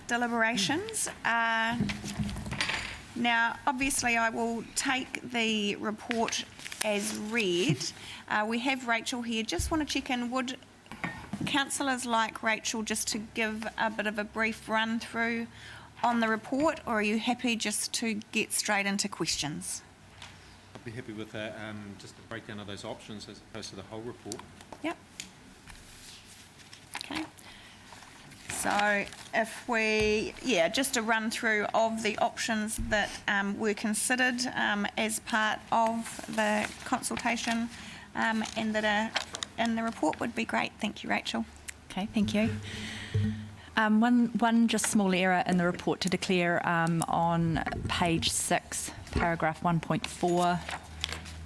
deliberations. Now, obviously, I will take the report as read. We have Rachel here. Just want to check in, would councillors like Rachel just to give a bit of a brief run through on the report, or are you happy just to get straight into questions? I'd be happy with that, just a breakdown of those options as opposed to the whole report. Yep. Okay. So if we, just a run through of the options that were considered as part of the consultation and that are in the report would be great. Thank you, Rachel. Okay, thank you. One just small error in the report to declare on page 6, paragraph 1.4,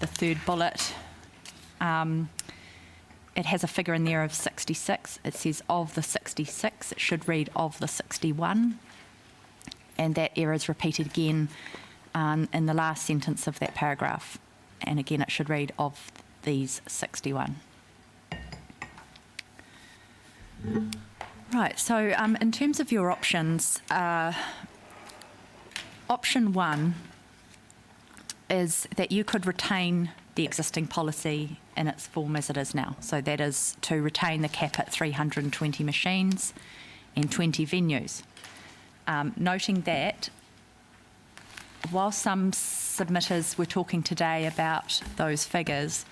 the third bullet. It has a figure in there of 66. It says of the 66. It should read of the 61. And that error is repeated again in the last sentence of that paragraph. And again, it should read of these 61. Right, so in terms of your options, option 1 is that you could retain the existing policy in its form as it is now. So that is to retain the cap at 320 machines and 20 venues. Noting that while some submitters were talking today about those figures,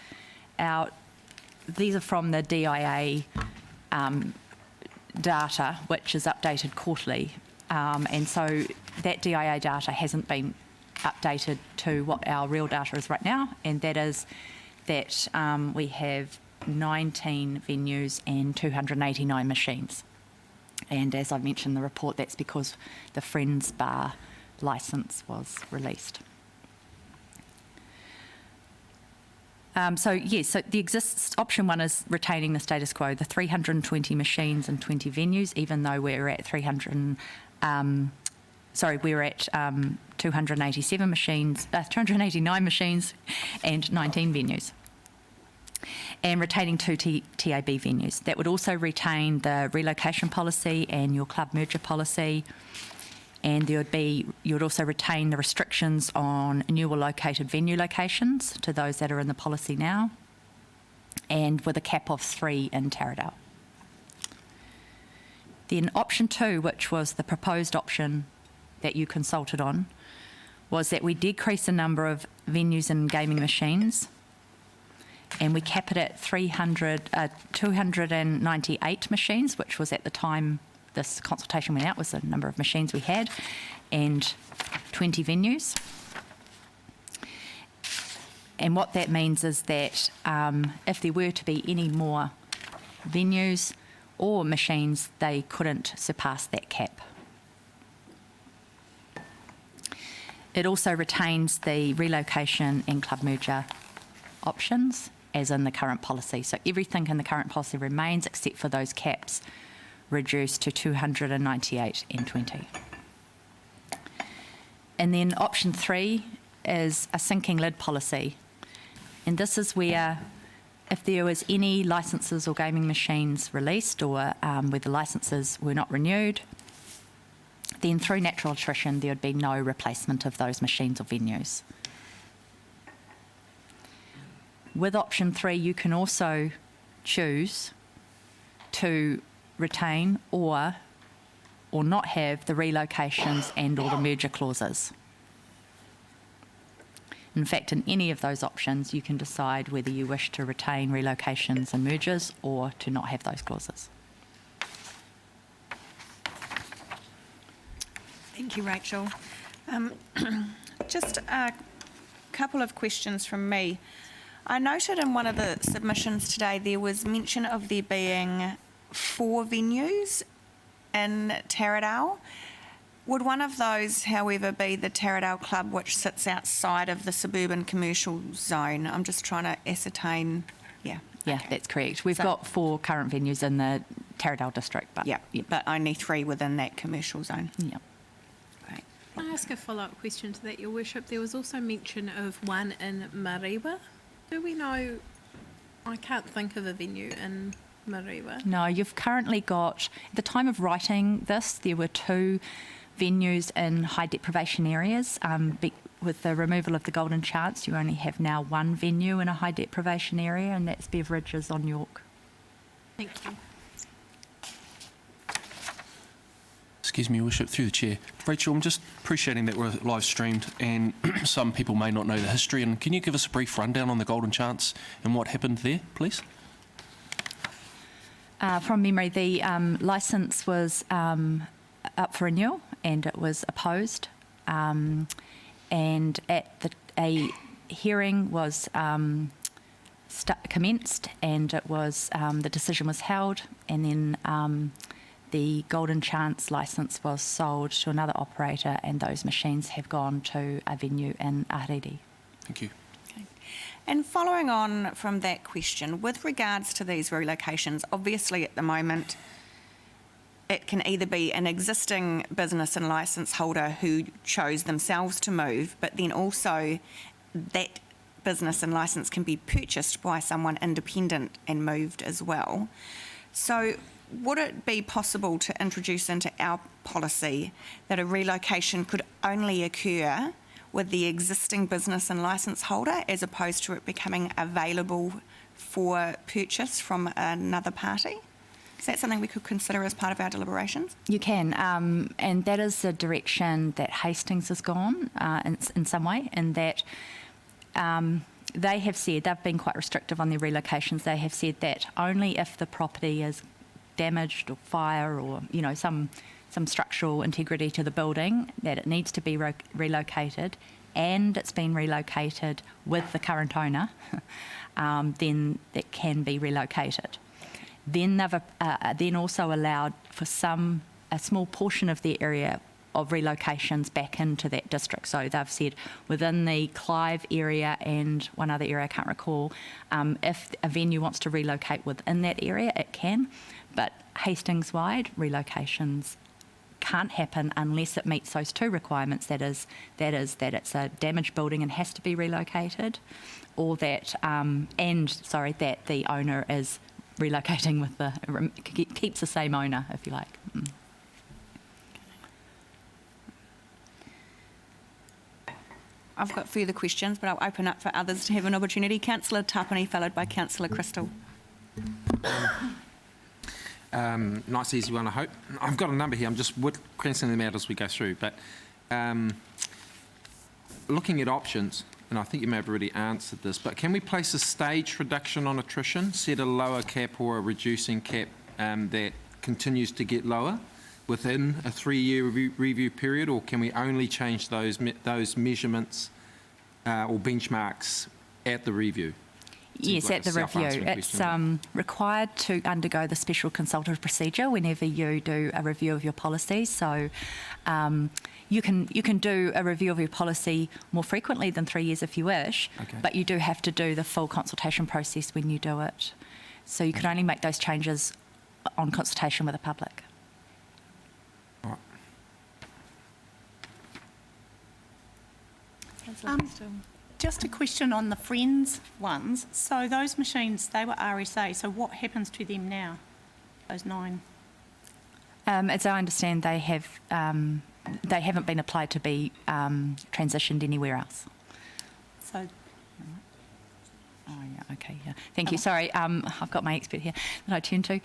these are from the DIA data, which is updated quarterly. And so that DIA data hasn't been updated to what our real data is right now, and that is that we have 19 venues and 289 machines. And as I mentioned in the report, that's because the Friends Bar licence was released. So the option 1 is retaining the status quo, the 320 machines and 20 venues, even though we're at 287 machines, 289 machines and 19 venues. And retaining 2 TAB venues. That would also retain the relocation policy and your club merger policy. And you would also retain the restrictions on new or located venue locations to those that are in the policy now, and with a cap of 3 in Taradale. Then option 2, which was the proposed option that you consulted on, was that we decrease the number of venues and gaming machines, and we cap it at 298 machines, which was at the time this consultation went out, was the number of machines we had, and 20 venues. And what that means is that if there were to be any more venues or machines, they couldn't surpass that cap. It also retains the relocation and club merger options as in the current policy. So everything in the current policy remains except for those caps reduced to 298 and 20. And then option 3 is a sinking lid policy. And this is where if there was any licences or gaming machines released or where the licences were not renewed, then through natural attrition there would be no replacement of those machines or venues. With option 3, you can also choose to retain or not have the relocations and or the merger clauses. In fact, in any of those options, you can decide whether you wish to retain relocations and mergers or to not have those clauses. Thank you, Rachel. Just a couple of questions from me. I noted in one of the submissions today there was mention of there being 4 venues in Taradale. Would one of those, however, be the Taradale Club, which sits outside of the suburban commercial zone? I'm just trying to ascertain. Yeah, okay. That's correct. We've got 4 current venues in the Taradale district, but but only 3 within that commercial zone. Yeah. Great. Can I ask a follow-up question to that, Your Worship? There was also mention of one in Mariwa. Do we know? I can't think of a venue in Marewa. No, you've currently got, at the time of writing this, there were 2 venues in high deprivation areas. With the removal of the Golden Chance, you only have now 1 venue in a high deprivation area, and that's Beveridges on York. Thank you. Excuse me, Your Worship, through the chair. Rachel, I'm just appreciating that we're live streamed and some people may not know the history. And can you give us a brief rundown on the Golden Chance and what happened there, please? From memory, the licence was up for renewal and it was opposed. And a hearing was commenced, and it was the decision was held, and then the Golden Chance licence was sold to another operator, and those machines have gone to a venue in Ahiriri. Thank you. Okay. And following on from that question, with regards to these relocations, obviously at the moment it can either be an existing business and licence holder who chose themselves to move, but then also that business and licence can be purchased by someone independent and moved as well. So would it be possible to introduce into our policy that a relocation could only occur with the existing business and licence holder as opposed to it becoming available for purchase from another party? Is that something we could consider as part of our deliberations? You can, and that is the direction that Hastings has gone in some way, in that they have said, they've been quite restrictive on their relocations. They have said that only if the property is damaged or fire or, you know, some structural integrity to the building, that it needs to be relocated, and it's been relocated with the current owner, then it can be relocated. Then they've then also allowed for a small portion of the area of relocations back into that district. So they've said within the Clive area and one other area I can't recall, if a venue wants to relocate within that area, it can. But Hastings-wide relocations can't happen unless it meets those 2 requirements. That is that it's a damaged building and has to be relocated, or that that the owner is relocating with keeps the same owner, if you like. I've got further questions, but I'll open up for others to have an opportunity. Councillor Tapani, followed by Councillor Crystal. Nice, easy one, I hope. I've got a number here. I'm just glancing them out as we go through. But looking at options, and I think you may have already answered this, but can we place a stage reduction on attrition, set a lower cap or a reducing cap that continues to get lower within a 3-year review period, or can we only change those measurements or benchmarks at the review? Yes, at the review. It's required to undergo the special consultative procedure whenever you do a review of your policy. So you can do a review of your policy more frequently than 3 years if you wish, Okay. but you do have to do the full consultation process when you do it. So you can only make those changes on consultation with the public. All right. Just a question on the Friends ones. So those machines, they were RSA. So what happens to them now? Those 9? As I understand, they haven't been applied to be transitioned anywhere else. So Oh, yeah, okay, yeah. Thank you. Sorry, I've got my expert here that I turn to.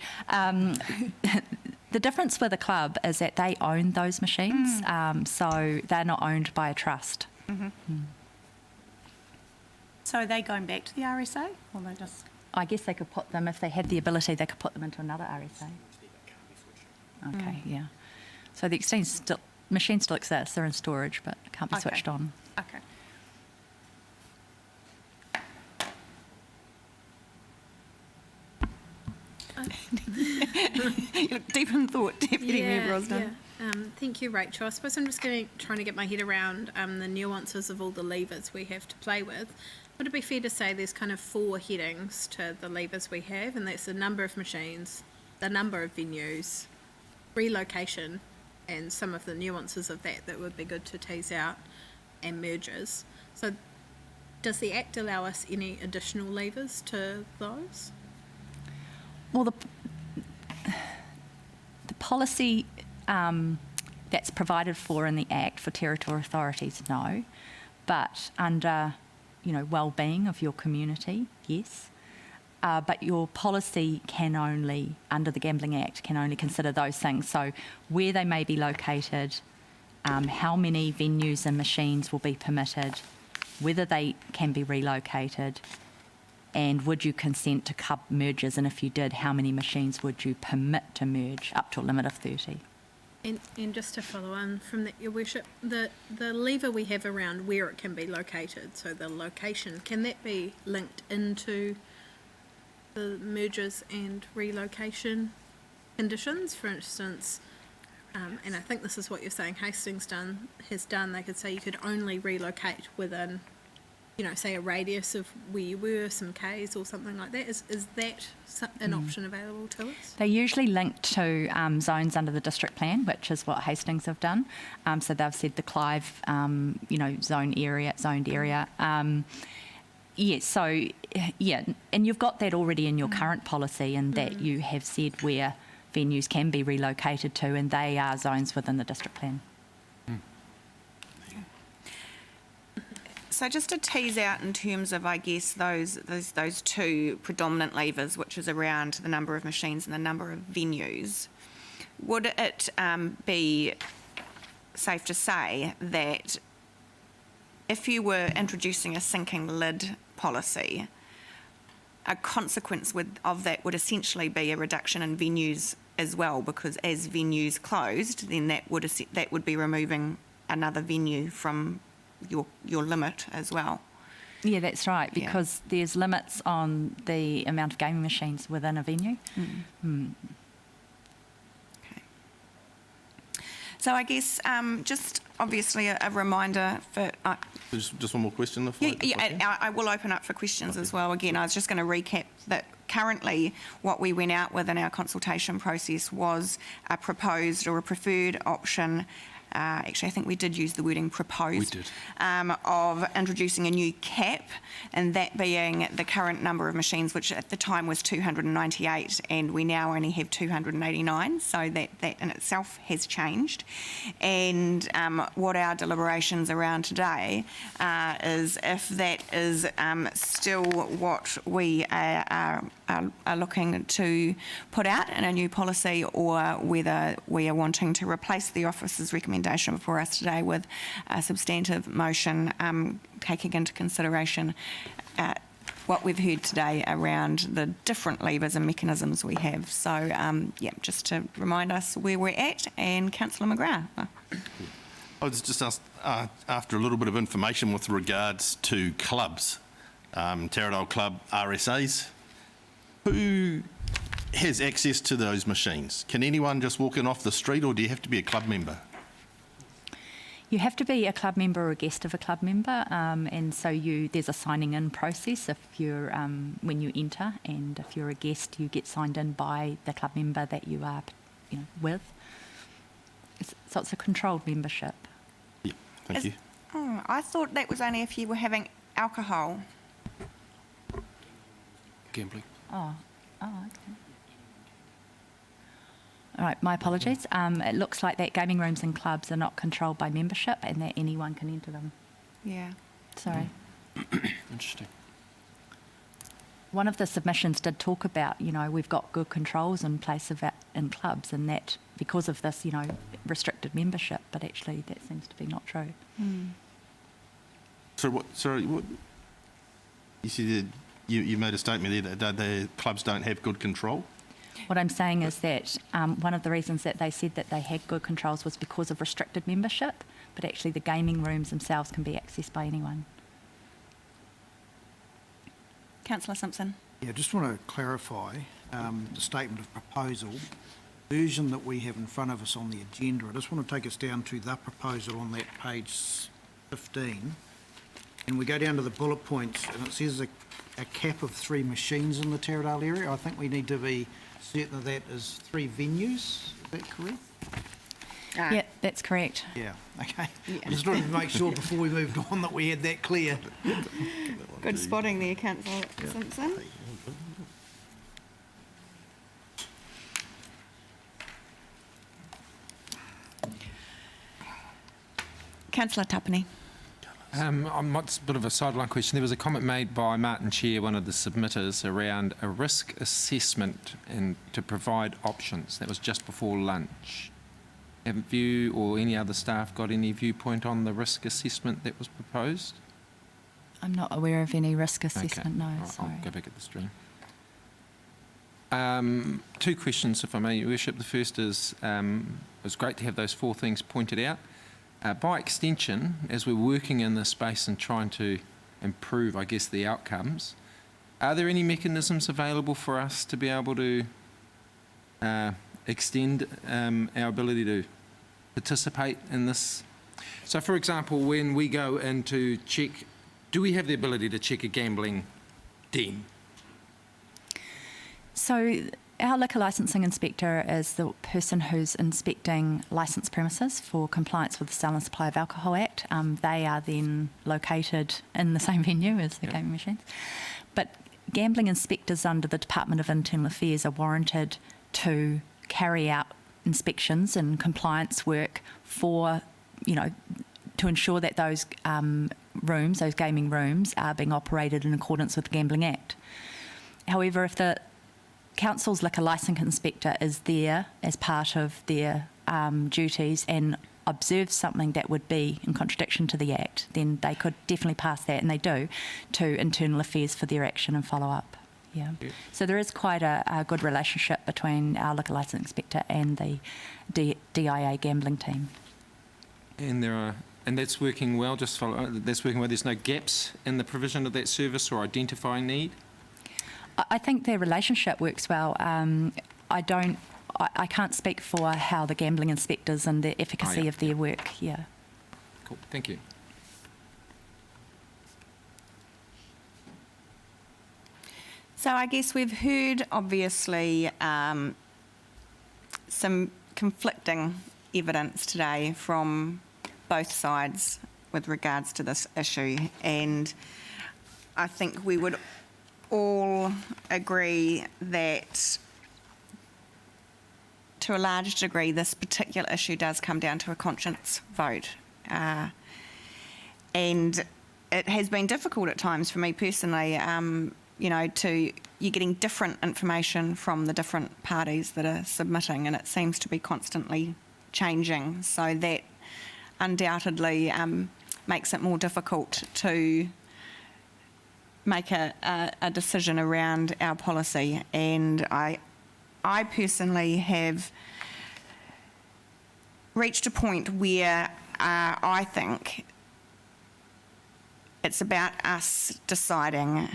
The difference with a club is that they own those machines, so they're not owned by a trust. So are they going back to the RSA, or they just? I guess they could put them, if they had the ability, they could put them into another RSA. Okay, yeah. So the machine still exists, they're in storage, but can't be Okay. switched on. Okay. You look deep in thought, Deputy Mayor Brosnan. Thank you, Rachel. I suppose I'm just trying to get my head around the nuances of all the levers we have to play with. Would it be fair to say there's kind of 4 headings to the levers we have, and that's the number of machines, the number of venues, relocation, and some of the nuances of that would be good to tease out, and mergers. So does the Act allow us any additional levers to those? Well, the policy that's provided for in the Act for territorial authorities, no. But under, well-being of your community, yes. But your policy can only, under the Gambling Act, can only consider those things. So where they may be located, how many venues and machines will be permitted, whether they can be relocated, and would you consent to club mergers? And if you did, how many machines would you permit to merge up to a limit of 30? And just to follow on from that, Your Worship, the lever we have around where it can be located, so the location, can that be linked into the mergers and relocation conditions? For instance, and I think this is what you're saying Hastings has done, they could say you could only relocate within, say a radius of where you were, some Ks or something like that. Is that an option available to us? They're usually linked to zones under the district plan, which is what Hastings have done. So they've said the Clive, zoned area. And you've got that already in your current policy, and that you have said where venues can be relocated to, and they are zones within the district plan. So just to tease out in terms of, I guess, those two predominant levers, which is around the number of machines and the number of venues, would it be safe to say that if you were introducing a sinking lid policy, a consequence of that would essentially be a reduction in venues as well, because as venues closed, then that would be removing another venue from your limit as well. Yeah, that's right, because there's limits on the amount of gaming machines within a venue. Okay. So I guess just obviously a reminder for... Just one more question. I will open up for questions as well. Again, I was just going to recap that currently what we went out with in our consultation process was a proposed or a preferred option. Actually, I think we did use the wording proposed. We did. Of introducing a new cap, and that being the current number of machines, which at the time was 298, and we now only have 289, so that in itself has changed. And what our deliberations around today is if that is still what we are looking to put out in a new policy, or whether we are wanting to replace the office's recommendation before us today with a substantive motion taking into consideration what we've heard today around the different levers and mechanisms we have. So, just to remind us where we're at, and Councillor McGrath. I was just asked, after a little bit of information with regards to clubs, Taradale Club RSAs, who has access to those machines? Can anyone just walk in off the street, or do you have to be a club member? You have to be a club member or a guest of a club member, and so there's a signing in process if you're when you enter, and if you're a guest, you get signed in by the club member that you are, with. So it's a controlled membership. Yeah, thank you. Oh, I thought that was only if you were having alcohol. Gambling. Oh, okay. All right, my apologies. It looks like that gaming rooms and clubs are not controlled by membership, and that anyone can enter them. Yeah. Sorry. Interesting. One of the submissions did talk about, we've got good controls in place in clubs, and that because of this, restricted membership, but actually that seems to be not true. So what? Sorry, what? You said you made a statement there that the clubs don't have good control. What I'm saying is that one of the reasons that they said that they had good controls was because of restricted membership, but actually the gaming rooms themselves can be accessed by anyone. Councillor Simpson. Yeah, just want to clarify the statement of proposal. Version that we have in front of us on the agenda, I just want to take us down to the proposal on that page 15. And we go down to the bullet points, and it says a cap of 3 machines in the Taradale area. I think we need to be certain that is 3 venues. Is that correct? Yeah, that's correct. Yeah, okay. I just wanted to make sure before we moved on that we had that clear. Good spotting there, Councillor Simpson. Councillor Tapani. It's a bit of a sideline question. There was a comment made by Martin Chair, one of the submitters, around a risk assessment and to provide options. That was just before lunch. Have you or any other staff got any viewpoint on the risk assessment that was proposed? I'm not aware of any risk Okay. assessment, no, All right, sorry. I'll go back at the stream. Two questions, if I may, Your Worship. The first is, it was great to have those 4 things pointed out. By extension, as we're working in this space and trying to improve, I guess, the outcomes, are there any mechanisms available for us to be able to extend our ability to participate in this? So, for example, when we go in to check, do we have the ability to check a gambling den? So our liquor licensing inspector is the person who's inspecting licensed premises for compliance with the Sale and Supply of Alcohol Act. They are then located in the same venue as the gaming machines. But gambling inspectors under the Department of Internal Affairs are warranted to carry out inspections and compliance work for, to ensure that those rooms, those gaming rooms, are being operated in accordance with the Gambling Act. However, if the Council's liquor licence inspector is there as part of their duties and observes something that would be in contradiction to the Act, then they could definitely pass that, and they do, to Internal Affairs for their action and follow-up. Yeah. So there is quite a good relationship between our liquor licence inspector and the DIA gambling team. And that's working well. That's working well. There's no gaps in the provision of that service or identifying need. I think their relationship works well. I can't speak for how the gambling inspectors and the efficacy of their work. Yeah. Cool. Thank you. So I guess we've heard, obviously, some conflicting evidence today from both sides with regards to this issue, and I think we would all agree that to a large degree this particular issue does come down to a conscience vote, and it has been difficult at times for me personally, you're getting different information from the different parties that are submitting, and it seems to be constantly changing, so that undoubtedly makes it more difficult to make a decision around our policy. And I personally have reached a point where I think it's about us deciding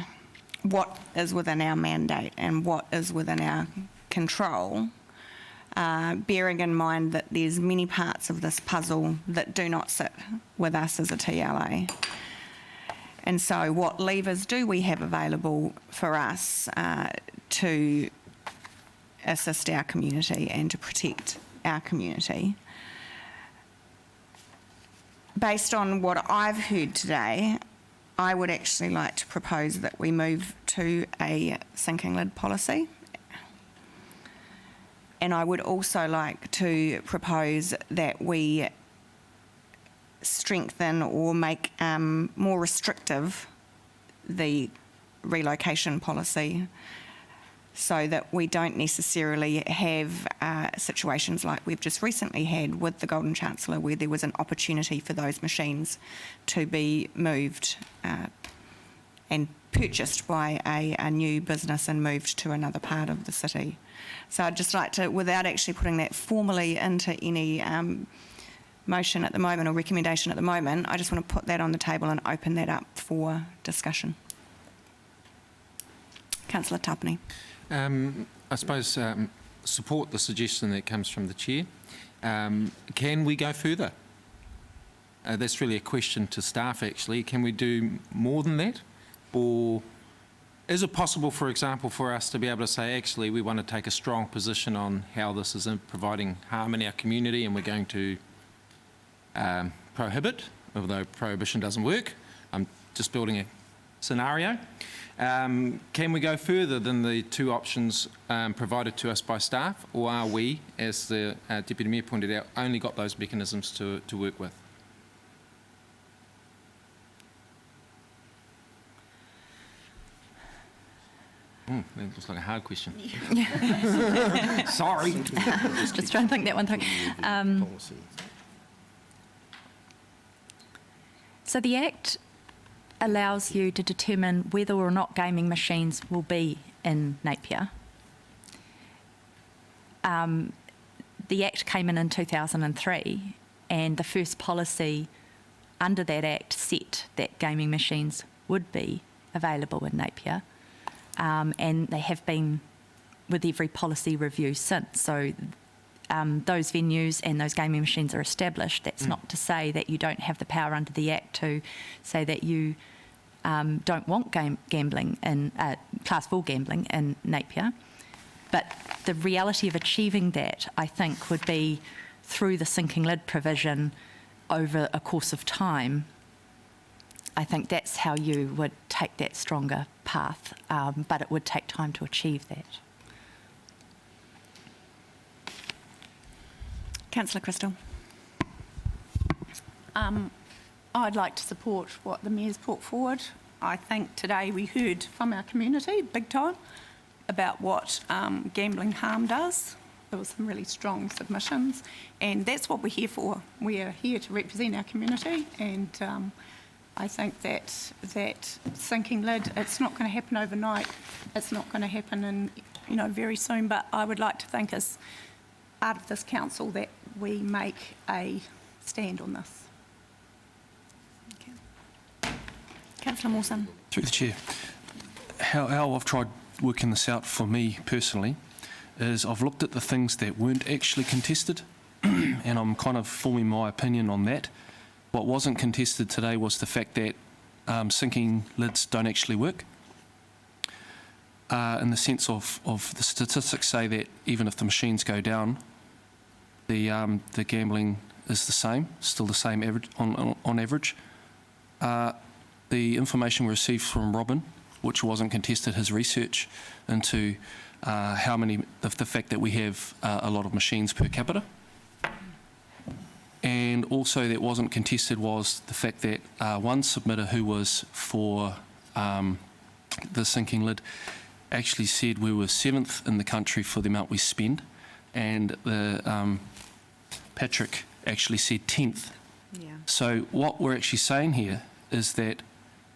what is within our mandate and what is within our control, bearing in mind that there's many parts of this puzzle that do not sit with us as a TLA. And so what levers do we have available for us to assist our community and to protect our community? Based on what I've heard today, I would actually like to propose that we move to a sinking lid policy. And I would also like to propose that we strengthen or make more restrictive the relocation policy, so that we don't necessarily have situations like we've just recently had with the Golden Chancellor, where there was an opportunity for those machines to be moved and purchased by a new business and moved to another part of the city. So I'd just like to, without actually putting that formally into any motion at the moment or recommendation at the moment, I just want to put that on the table and open that up for discussion. Councillor Tapani. I suppose support the suggestion that comes from the Chair. Can we go further? That's really a question to staff, actually. Can we do more than that? Or is it possible, for example, for us to be able to say, actually, we want to take a strong position on how this is providing harm in our community, and we're going to prohibit, although prohibition doesn't work. I'm just building a scenario. Can we go further than the 2 options provided to us by staff, or are we, as the Deputy Mayor pointed out, only got those mechanisms to work with? That looks like a hard question. Sorry. Just trying to think that one through. So the Act allows you to determine whether or not gaming machines will be in Napier. The Act came in 2003, and the first policy under that Act set that gaming machines would be available in Napier, and they have been with every policy review since. So those venues and those gaming machines are established. That's not to say that you don't have the power under the Act to say that you don't want gambling in Class 4 gambling in Napier. But the reality of achieving that, I think, would be through the sinking lid provision over a course of time. I think that's how you would take that stronger path, but it would take time to achieve that. Councillor Crystal. I'd like to support what the Mayor's put forward. I think today we heard from our community, big time, about what gambling harm does. There were some really strong submissions, and that's what we're here for. We are here to represent our community, and I think that sinking lid, it's not going to happen overnight. It's not going to happen very soon, but I would like to think as part of this council that we make a stand on this. Okay. Councillor Mawson. Through the chair, how I've tried working this out for me personally is I've looked at the things that weren't actually contested and I'm kind of forming my opinion on that. What wasn't contested today was the fact that sinking lids don't actually work. In the sense of the statistics say that even if the machines go down, the gambling is the same, still the same average, on average. The information we received from Robin, which wasn't contested, his research into the fact that we have a lot of machines per capita. And also that wasn't contested was the fact that one submitter who was for the sinking lid actually said we were 7th in the country for the amount we spend, and Patrick actually said 10th. Yeah. So what we're actually saying here is that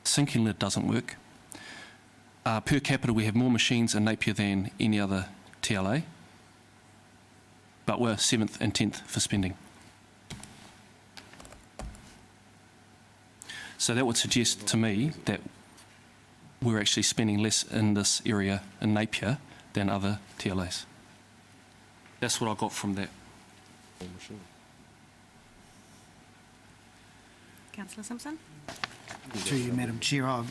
sinking lid doesn't work. Per capita, we have more machines in Napier than any other TLA, but we're 7th and 10th for spending. So that would suggest to me that we're actually spending less in this area in Napier than other TLAs. That's what I got from that. Councillor Simpson. To you, Madam Chair, I'm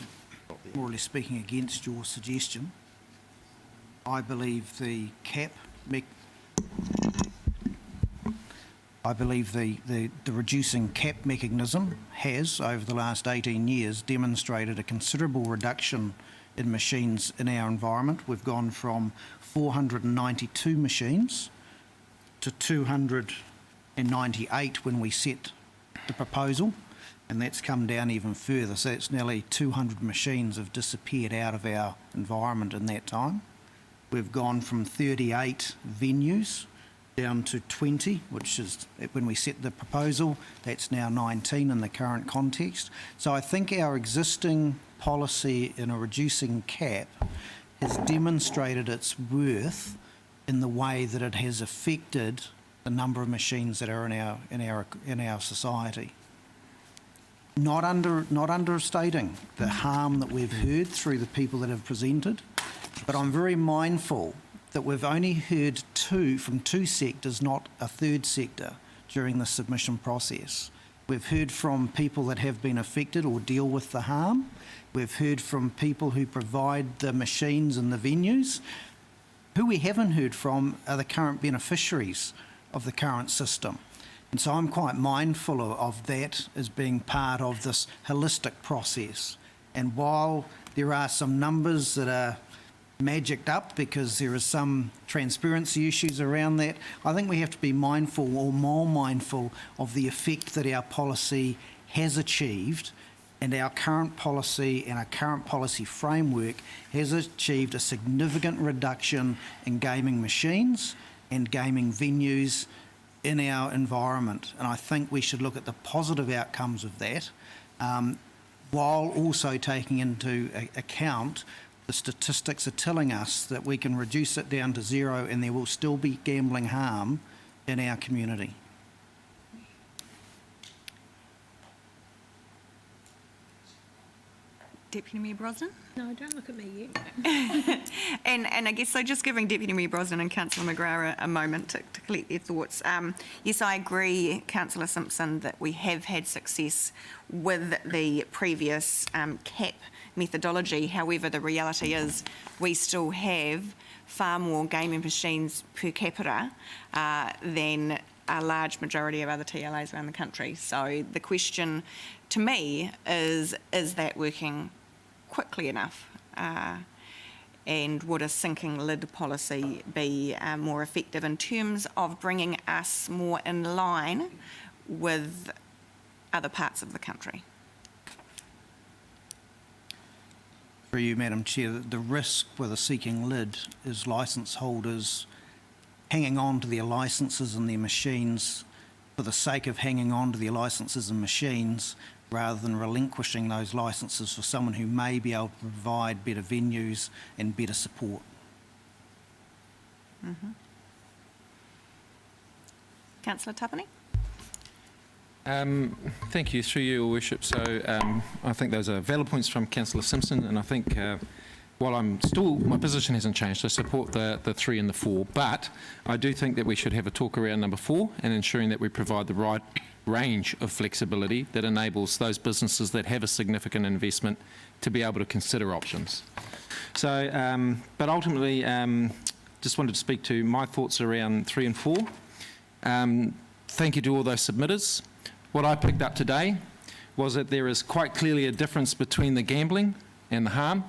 more or less speaking against your suggestion. I believe the reducing cap mechanism has, over the last 18 years, demonstrated a considerable reduction in machines in our environment. We've gone from 492 machines to 298 when we set the proposal, and that's come down even further. So it's nearly 200 machines have disappeared out of our environment in that time. We've gone from 38 venues down to 20, which is, when we set the proposal, that's now 19 in the current context. So I think our existing policy in a reducing cap has demonstrated its worth in the way that it has affected the number of machines that are in our society. Not understating the harm that we've heard through the people that have presented, but I'm very mindful that we've only heard from two sectors, not a third sector, during the submission process. We've heard from people that have been affected or deal with the harm. We've heard from people who provide the machines and the venues. Who we haven't heard from are the current beneficiaries of the current system. And so I'm quite mindful of that as being part of this holistic process. And while there are some numbers that are magicked up because there are some transparency issues around that, I think we have to be mindful, or more mindful, of the effect that our policy has achieved and our current policy and our current policy framework has achieved a significant reduction in gaming machines and gaming venues in our environment. And I think we should look at the positive outcomes of that, while also taking into account the statistics are telling us that we can reduce it down to zero and there will still be gambling harm in our community. Deputy Mayor Brosnan? No, don't look at me yet. And I guess so just giving Deputy Mayor Brosnan and Councillor McGrath a moment to collect their thoughts. Yes, I agree, Councillor Simpson, that we have had success with the previous cap methodology. However, the reality is we still have far more gaming machines per capita than a large majority of other TLAs around the country. So the question to me is that working quickly enough? And would a sinking lid policy be more effective in terms of bringing us more in line with other parts of the country? For you, Madam Chair, the risk with a sinking lid is licence holders hanging on to their licences and their machines for the sake of hanging on to their licences and machines, rather than relinquishing those licences for someone who may be able to provide better venues and better support. Mm-hmm. Councillor Tapani? Thank you, through you, Your Worship. So I think those are valid points from Councillor Simpson, and I think while my position hasn't changed, I support the 3 and the 4, but I do think that we should have a talk around number 4 and ensuring that we provide the right range of flexibility that enables those businesses that have a significant investment to be able to consider options. So, but ultimately, just wanted to speak to my thoughts around 3 and 4. Thank you to all those submitters. What I picked up today was that there is quite clearly a difference between the gambling and the harm.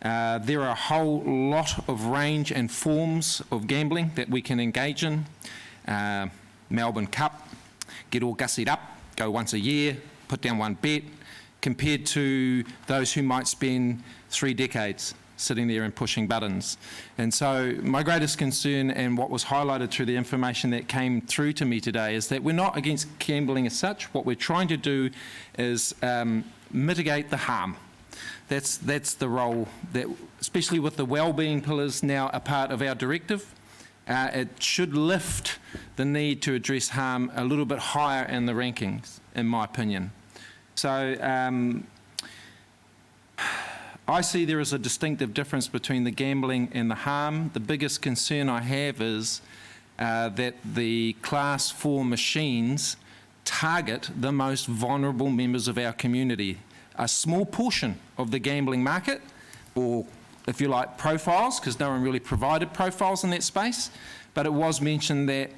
There are a whole lot of range and forms of gambling that we can engage in. Melbourne Cup, get all gussied up, go once a year, put down one bet, compared to those who might spend 3 decades sitting there and pushing buttons. And so my greatest concern, and what was highlighted through the information that came through to me today, is that we're not against gambling as such. What we're trying to do is mitigate the harm. That's the role, that, especially with the wellbeing pillars now a part of our directive. It should lift the need to address harm a little bit higher in the rankings, in my opinion. So I see there is a distinctive difference between the gambling and the harm. The biggest concern I have is that the Class 4 machines target the most vulnerable members of our community. A small portion of the gambling market, or if you like, profiles, because no one really provided profiles in that space, but it was mentioned that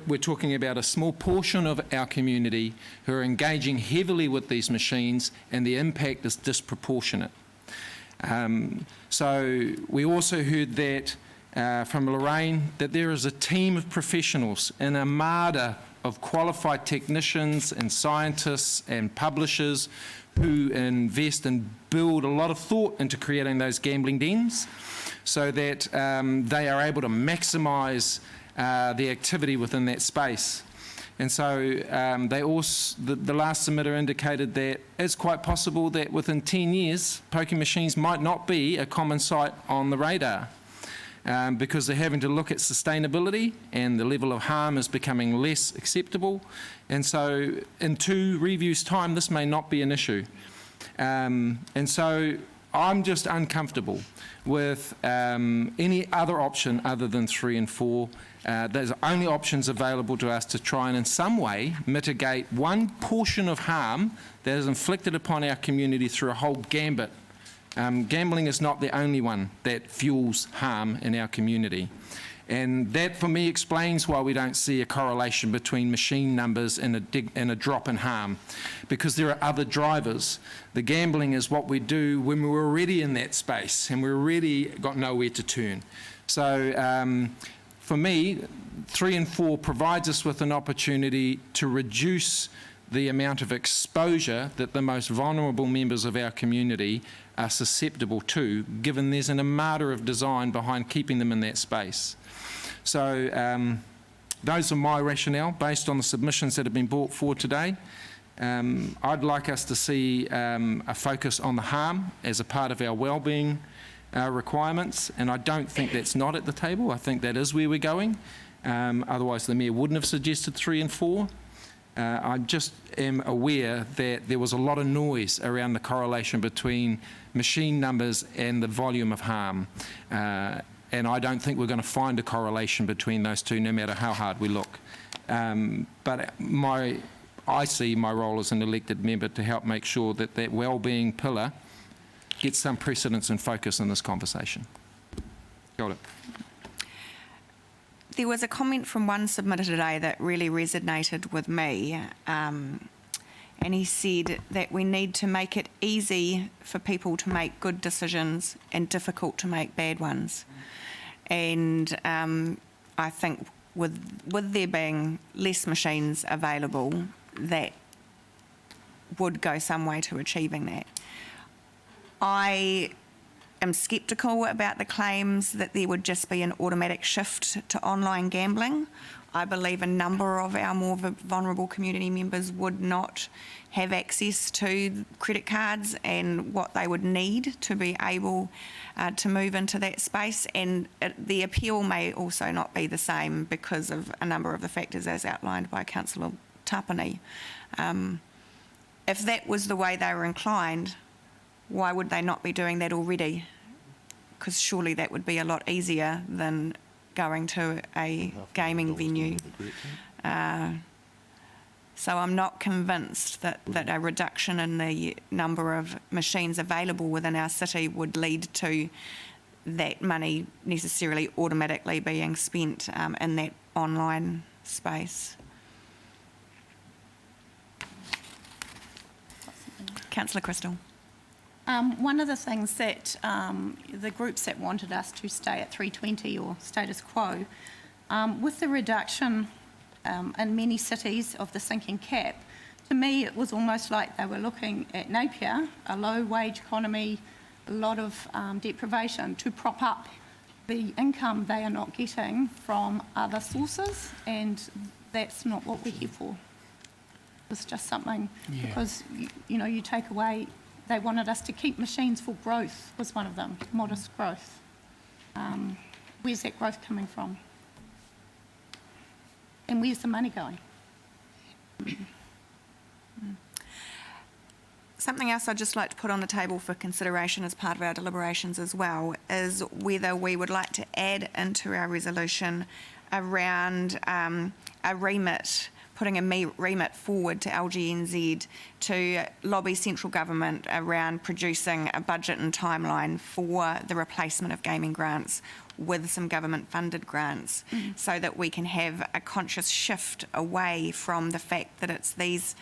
we're talking about a small portion of our community who are engaging heavily with these machines, and the impact is disproportionate. So we also heard that from Lorraine, that there is a team of professionals, an armada of qualified technicians and scientists and publishers who invest and build a lot of thought into creating those gambling dens so that they are able to maximise the activity within that space. And so they also, the last submitter indicated that it's quite possible that within 10 years, poker machines might not be a common sight on the radar. Because they're having to look at sustainability, and the level of harm is becoming less acceptable. And so in 2 reviews' time, this may not be an issue. And so I'm just uncomfortable with any other option other than 3 and 4. Those are only options available to us to try and in some way mitigate one portion of harm that is inflicted upon our community through a whole gambit. Gambling is not the only one that fuels harm in our community. And that, for me, explains why we don't see a correlation between machine numbers and a drop in harm, because there are other drivers. The gambling is what we do when we're already in that space and we've already got nowhere to turn. So for me, 3 and 4 provides us with an opportunity to reduce the amount of exposure that the most vulnerable members of our community are susceptible to, given there's an armada of design behind keeping them in that space. So those are my rationale based on the submissions that have been brought forward today. I'd like us to see a focus on the harm as a part of our wellbeing requirements, and I don't think that's not at the table. I think that is where we're going. Otherwise, the Mayor wouldn't have suggested 3 and 4. I just am aware that there was a lot of noise around the correlation between machine numbers and the volume of harm. And I don't think we're going to find a correlation between those two, no matter how hard we look. But I see my role as an elected member to help make sure that that wellbeing pillar gets some precedence and focus in this conversation. Got it. There was a comment from one submitter today that really resonated with me, and he said that we need to make it easy for people to make good decisions and difficult to make bad ones. And I think with there being less machines available, that would go some way to achieving that. I am sceptical about the claims that there would just be an automatic shift to online gambling. I believe a number of our more vulnerable community members would not have access to credit cards and what they would need to be able to move into that space. And the appeal may also not be the same because of a number of the factors as outlined by Councillor Tapani. If that was the way they were inclined, why would they not be doing that already? Because surely that would be a lot easier than going to a gaming venue. So I'm not convinced that a reduction in the number of machines available within our city would lead to that money necessarily automatically being spent in that online space. Councillor Crystal. One of the things that the groups that wanted us to stay at 320 or status quo, with the reduction in many cities of the sinking cap, to me it was almost like they were looking at Napier, a low-wage economy, a lot of deprivation, to prop up the income they are not getting from other sources, and that's not what we're here for. It's just something, because, you know, you take away. They wanted us to keep machines for growth, was one of them, modest growth. Where's that growth coming from? And where's the money going? Something else I'd just like to put on the table for consideration as part of our deliberations as well is whether we would like to add into our resolution around a remit, putting a remit forward to LGNZ to lobby central government around producing a budget and timeline for the replacement of gaming grants with some government-funded grants, so that we can have a conscious shift away from the fact that it's these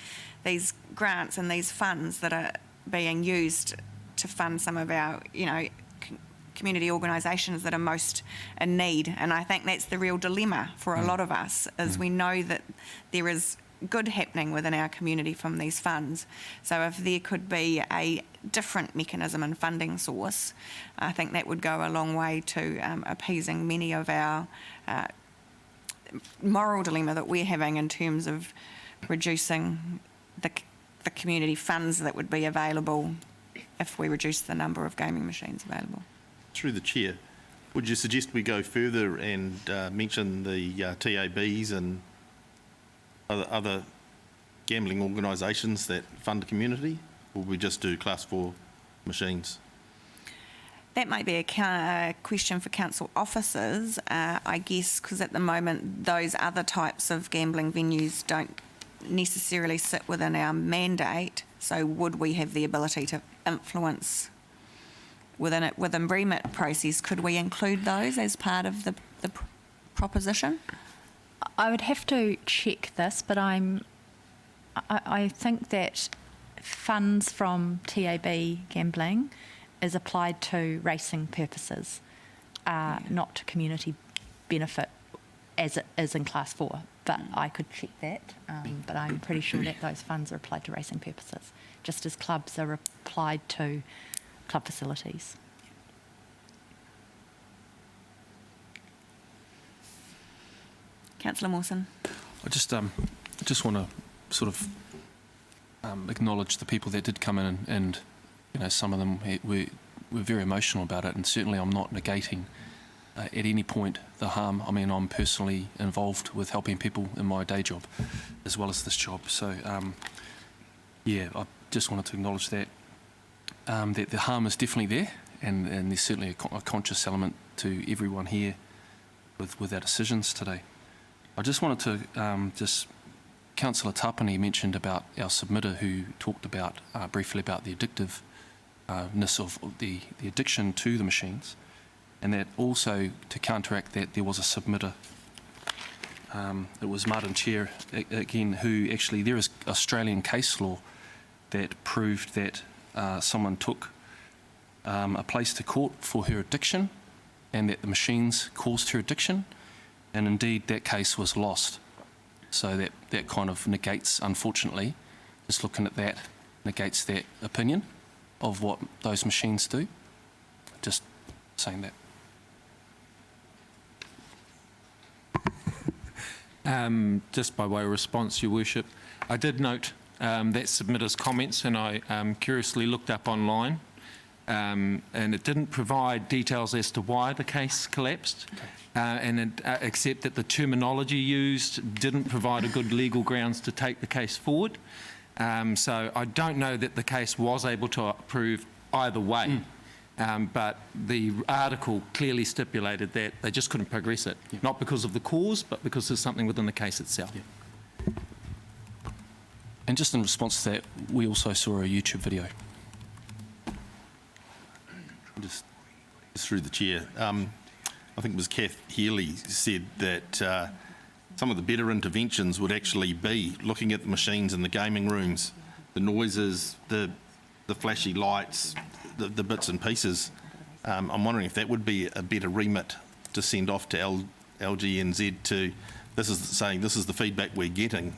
grants and these funds that are being used to fund some of our, community organisations that are most in need. And I think that's the real dilemma for a lot of us, is we know that there is good happening within our community from these funds. So if there could be a different mechanism and funding source, I think that would go a long way to appeasing many of our moral dilemma that we're having in terms of reducing the community funds that would be available if we reduce the number of gaming machines available. Through the chair, would you suggest we go further and mention the TABs and other gambling organisations that fund the community, or we just do class 4 machines? That might be a question for council officers, I guess, because at the moment those other types of gambling venues don't necessarily sit within our mandate. So would we have the ability to influence within remit process? Could we include those as part of the proposition? I would have to check this, but I think that funds from TAB gambling is applied to racing purposes, not to community benefit as it is in Class 4. but I could check that. But I'm pretty sure that those funds are applied to racing purposes, just as clubs are applied to club facilities. Councillor Mawson. I just want to sort of acknowledge the people that did come in, and you know, some of them were very emotional about it, and certainly I'm not negating at any point the harm. I mean, I'm personally involved with helping people in my day job as well as this job. So yeah, I just wanted to acknowledge that that the harm is definitely there, and there's certainly a conscious element to everyone here with our decisions today. I just wanted to Councillor Tapani mentioned about our submitter who talked about briefly about the addictiveness of the addiction to the machines, and that also to counteract that there was a submitter, it was Martin Chair again, who actually, there is Australian case law that proved that someone took a place to court for her addiction and that the machines caused her addiction, and indeed that case was lost. So that kind of negates, unfortunately, just looking at that, negates that opinion of what those machines do. Just saying that. Just by way of response, Your Worship, I did note that submitter's comments, and I curiously looked up online, and it didn't provide details as to why the case collapsed, except that the terminology used didn't provide a good legal grounds to take the case forward. So I don't know that the case was able to prove either way. But the article clearly stipulated that they just couldn't progress it, not because of the cause, but because there's something within the case itself. Yeah. And just in response to that, we also saw a YouTube video. Just through the chair, I think it was Kath Healy said that some of the better interventions would actually be looking at the machines in the gaming rooms, the noises, the flashy lights, the bits and pieces. I'm wondering if that would be a better remit to send off to LGNZ to, this is the feedback we're getting,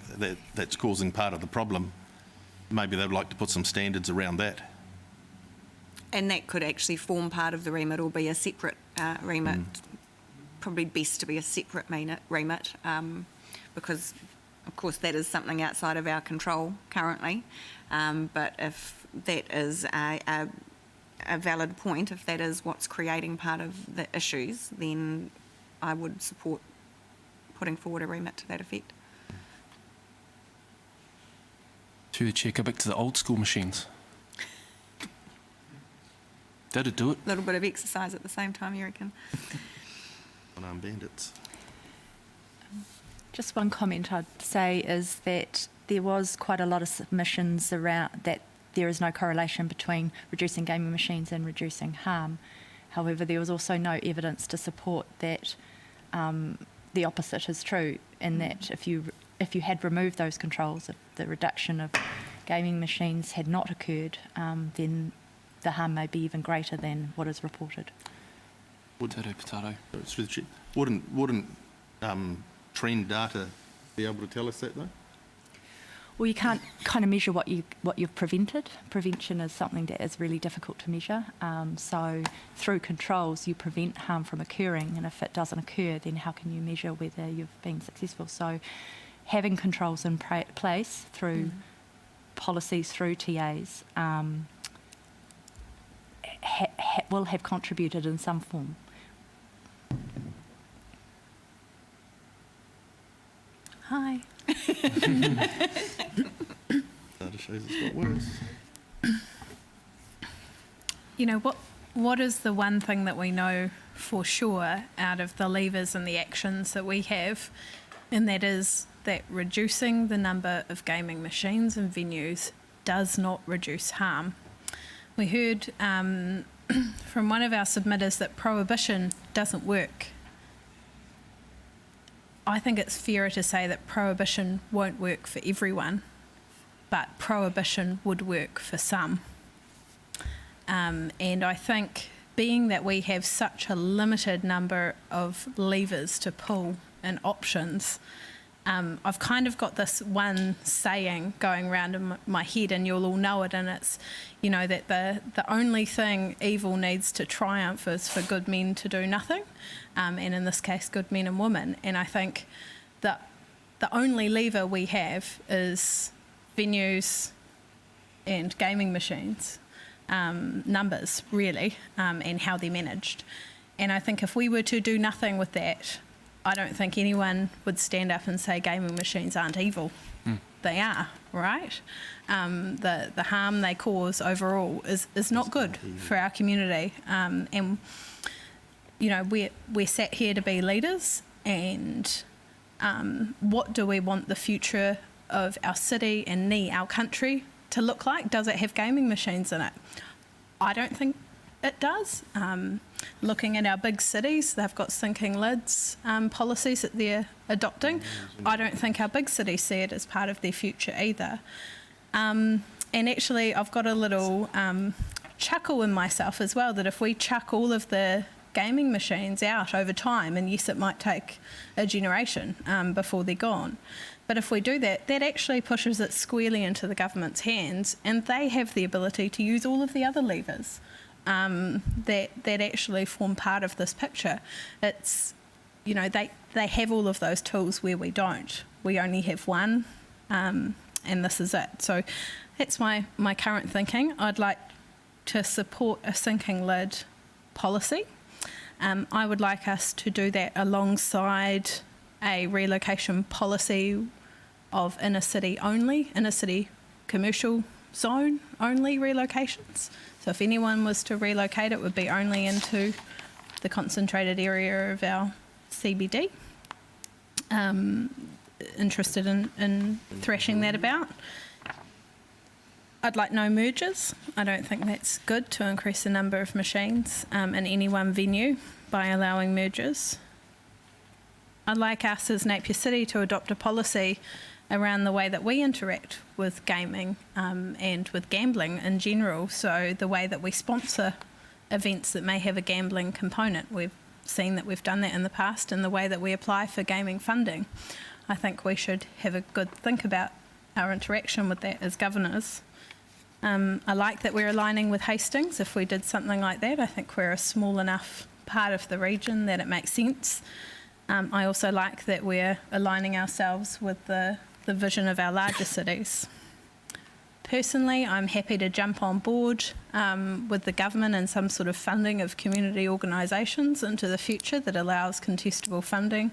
that's causing part of the problem. Maybe they'd like to put some standards around that. And that could actually form part of the remit or be a separate remit. Probably best to be a separate remit because, of course, that is something outside of our control currently. But if that is a valid point, if that is what's creating part of the issues, then I would support putting forward a remit to that effect. To the chair, go back to the old school machines. That'd do it. A little bit of exercise at the same time, you reckon? Unarmed bandits. Just one comment I'd say is that there was quite a lot of submissions around that there is no correlation between reducing gaming machines and reducing harm. However, there was also no evidence to support that the opposite is true, in that if you had removed those controls, if the reduction of gaming machines had not occurred, then the harm may be even greater than what is reported. Potato. Wouldn't trend data be able to tell us that though? Well, you can't kind of measure what you've prevented. Prevention is something that is really difficult to measure. So through controls, you prevent harm from occurring, and if it doesn't occur, then how can you measure whether you've been successful? So having controls in place through policies, through TAs, will have contributed in some form. Hi. Data shows it's got worse. You know, what is the one thing that we know for sure out of the levers and the actions that we have, and that is that reducing the number of gaming machines and venues does not reduce harm. We heard from one of our submitters that prohibition doesn't work. I think it's fairer to say that prohibition won't work for everyone, but prohibition would work for some. And I think being that we have such a limited number of levers to pull and options, I've kind of got this one saying going around in my head, and you'll all know it, and it's, that the only thing evil needs to triumph is for good men to do nothing, and in this case, good men and women. And I think that the only lever we have is venues and gaming machines, numbers really, and how they're managed. And I think if we were to do nothing with that, I don't think anyone would stand up and say gaming machines aren't evil. They are, right? The harm they cause overall is not good for our community. And, we're sat here to be leaders, and what do we want the future of our city and our country to look like? Does it have gaming machines in it? I don't think it does. Looking at our big cities, they've got sinking lids policies that they're adopting. I don't think our big cities see it as part of their future either. And actually, I've got a little chuckle in myself as well, that if we chuck all of the gaming machines out over time, and yes, it might take a generation before they're gone, but if we do that, that actually pushes it squarely into the government's hands, and they have the ability to use all of the other levers that actually form part of this picture. It's, they have all of those tools where we don't. We only have one, and this is it. So that's my current thinking. I'd like to support a sinking lid policy. I would like us to do that alongside a relocation policy of inner city commercial zone only relocations. So if anyone was to relocate, it would be only into the concentrated area of our CBD. Interested in thrashing that about. I'd like no mergers. I don't think that's good to increase the number of machines in any one venue by allowing mergers. I'd like us as Napier City to adopt a policy around the way that we interact with gaming and with gambling in general. So the way that we sponsor events that may have a gambling component. We've seen that we've done that in the past, and the way that we apply for gaming funding. I think we should have a good think about our interaction with that as governors. I like that we're aligning with Hastings. If we did something like that, I think we're a small enough part of the region that it makes sense. I also like that we're aligning ourselves with the vision of our larger cities. Personally, I'm happy to jump on board with the government and some sort of funding of community organisations into the future that allows contestable funding,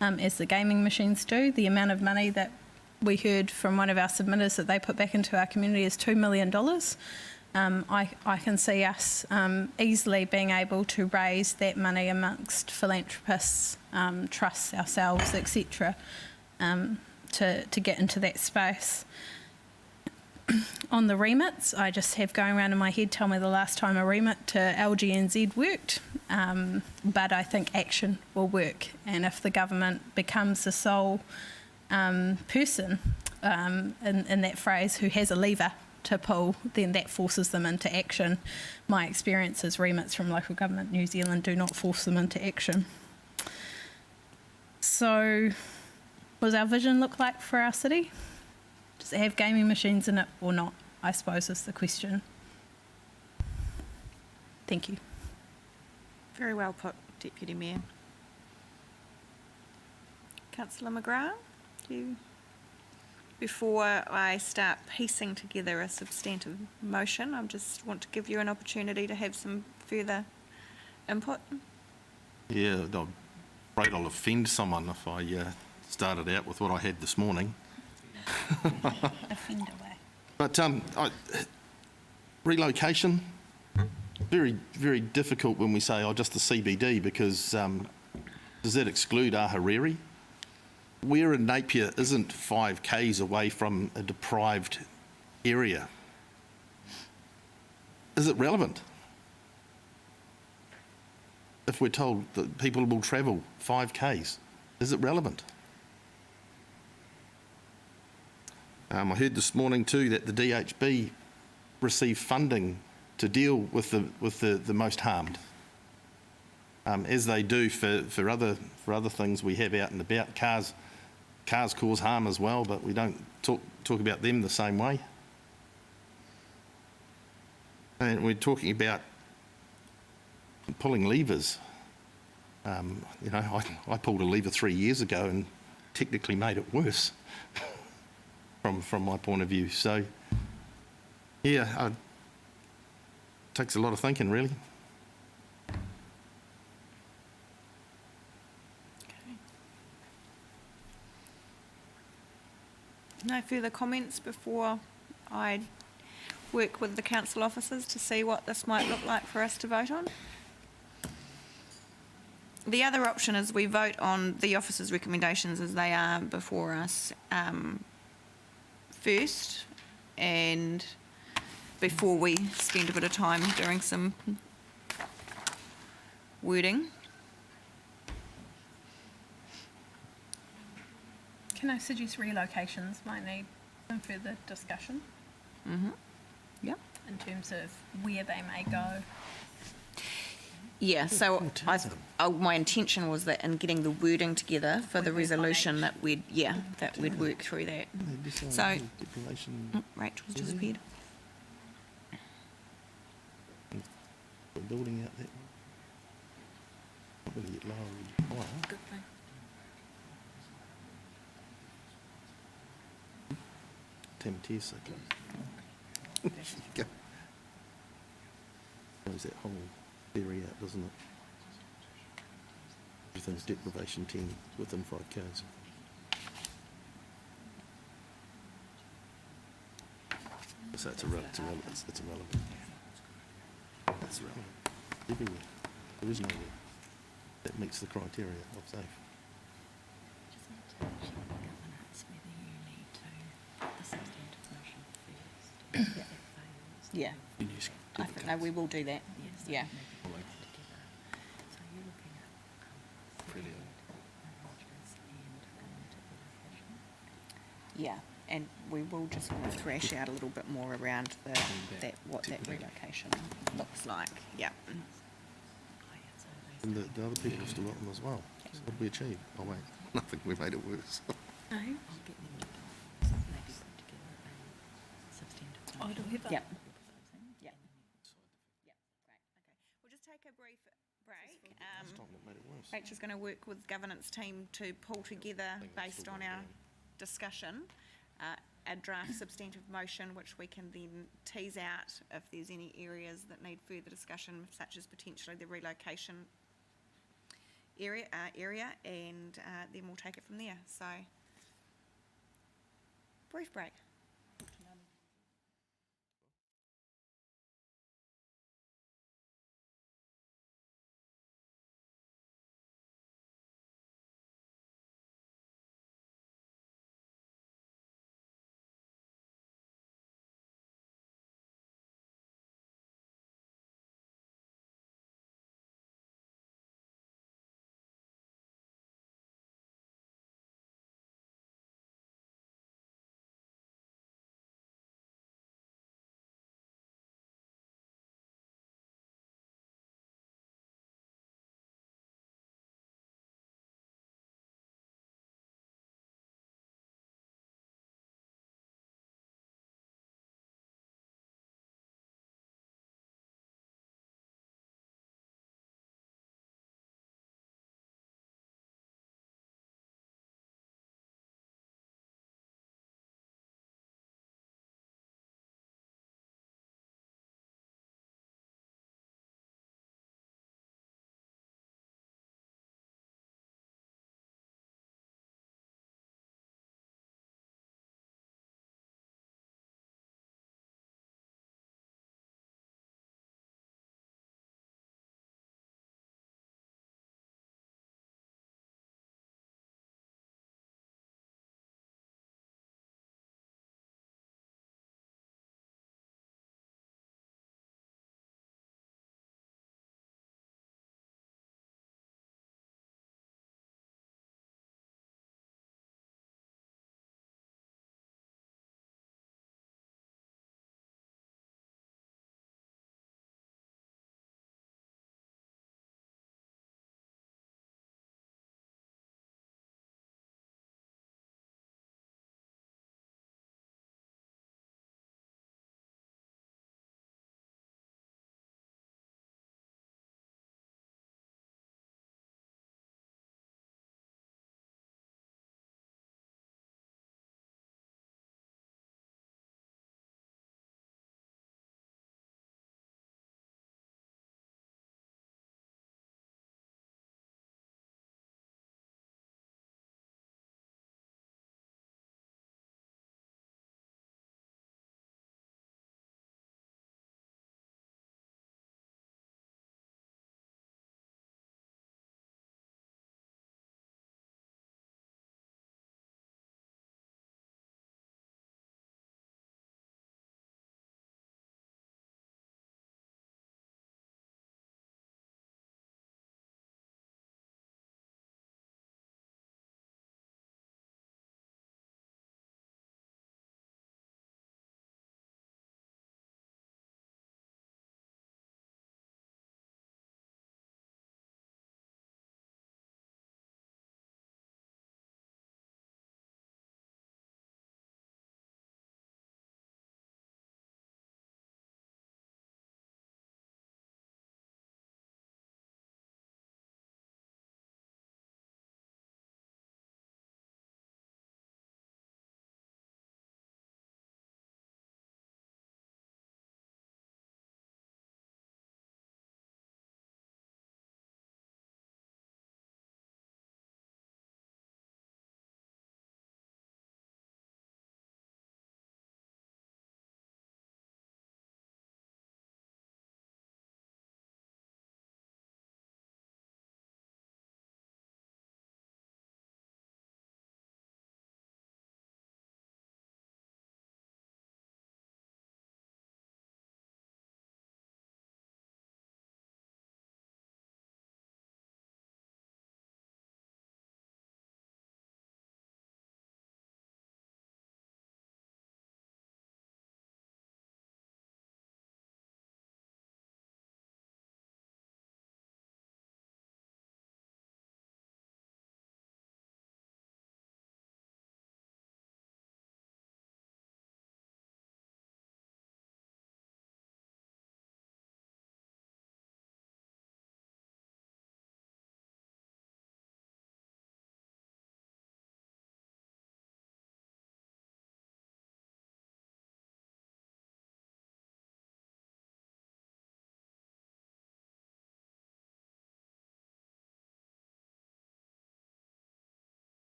as the gaming machines do. The amount of money that we heard from one of our submitters that they put back into our community is $2 million. I can see us easily being able to raise that money amongst philanthropists, trusts, ourselves, etc., to get into that space. On the remits, I just have going around in my head, tell me the last time a remit to LGNZ worked, but I think action will work, and if the government becomes the sole person in that phrase who has a lever to pull, then that forces them into action. My experience is remits from local government New Zealand do not force them into action. So, what does our vision look like for our city? Does it have gaming machines in it or not, I suppose is the question. Thank you. Very well put, Deputy Mayor. Councillor McGrath, before I start piecing together a substantive motion, I just want to give you an opportunity to have some further input. Yeah, I'm afraid I'll offend someone if I started out with what I had this morning. Offend away. But relocation, very, very difficult when we say, just the CBD, because does that exclude Ahuriri? Where in Napier isn't 5 k's away from a deprived area? Is it relevant? If we're told that people will travel 5 k's, is it relevant? I heard this morning too that the DHB received funding to deal with the most harmed, as they do for other things we have out and about. Cars cars cause harm as well, but we don't talk about them the same way. And we're talking about pulling levers. You know, I pulled a lever 3 years ago and technically made it worse from my point of view. So, yeah, it takes a lot of thinking, really. No further comments before I work with the council officers to see what this might look like for us to vote on? The other option is we vote on the officers' recommendations as they are before us first, and before we spend a bit of time doing some wording. Can I suggest relocations might need some further discussion Yep. in terms of where they may go? Yeah, so my intention was that in getting the wording together for the resolution that we'd work through that. So, Rachel's disappeared. Put a building out there. Not going to get lower would be higher. Good thing. Tears so close. There you go. Throws that whole theory out, doesn't it? Everything's deprivation 10 within 5 k's. So it's irrelevant. It's irrelevant. It's irrelevant. Everywhere. There is nowhere that meets the criteria of safe. Yeah, I think, no, we will do that. Yeah. Yeah, and we will just want to thrash out a little bit more around what that relocation looks like. Yeah. And the other people have still got them as well. So what did we achieve? Oh wait, nothing. We made it worse. No? Oh, do we have that? Yep. Yep. Yep. Great. Okay. We'll just take a brief break. Last time it made it worse. Rachel's going to work with governance team to pull together, based on our discussion, a draft substantive motion, which we can then tease out if there's any areas that need further discussion, such as potentially the relocation area, and then we'll take it from there. So, brief break.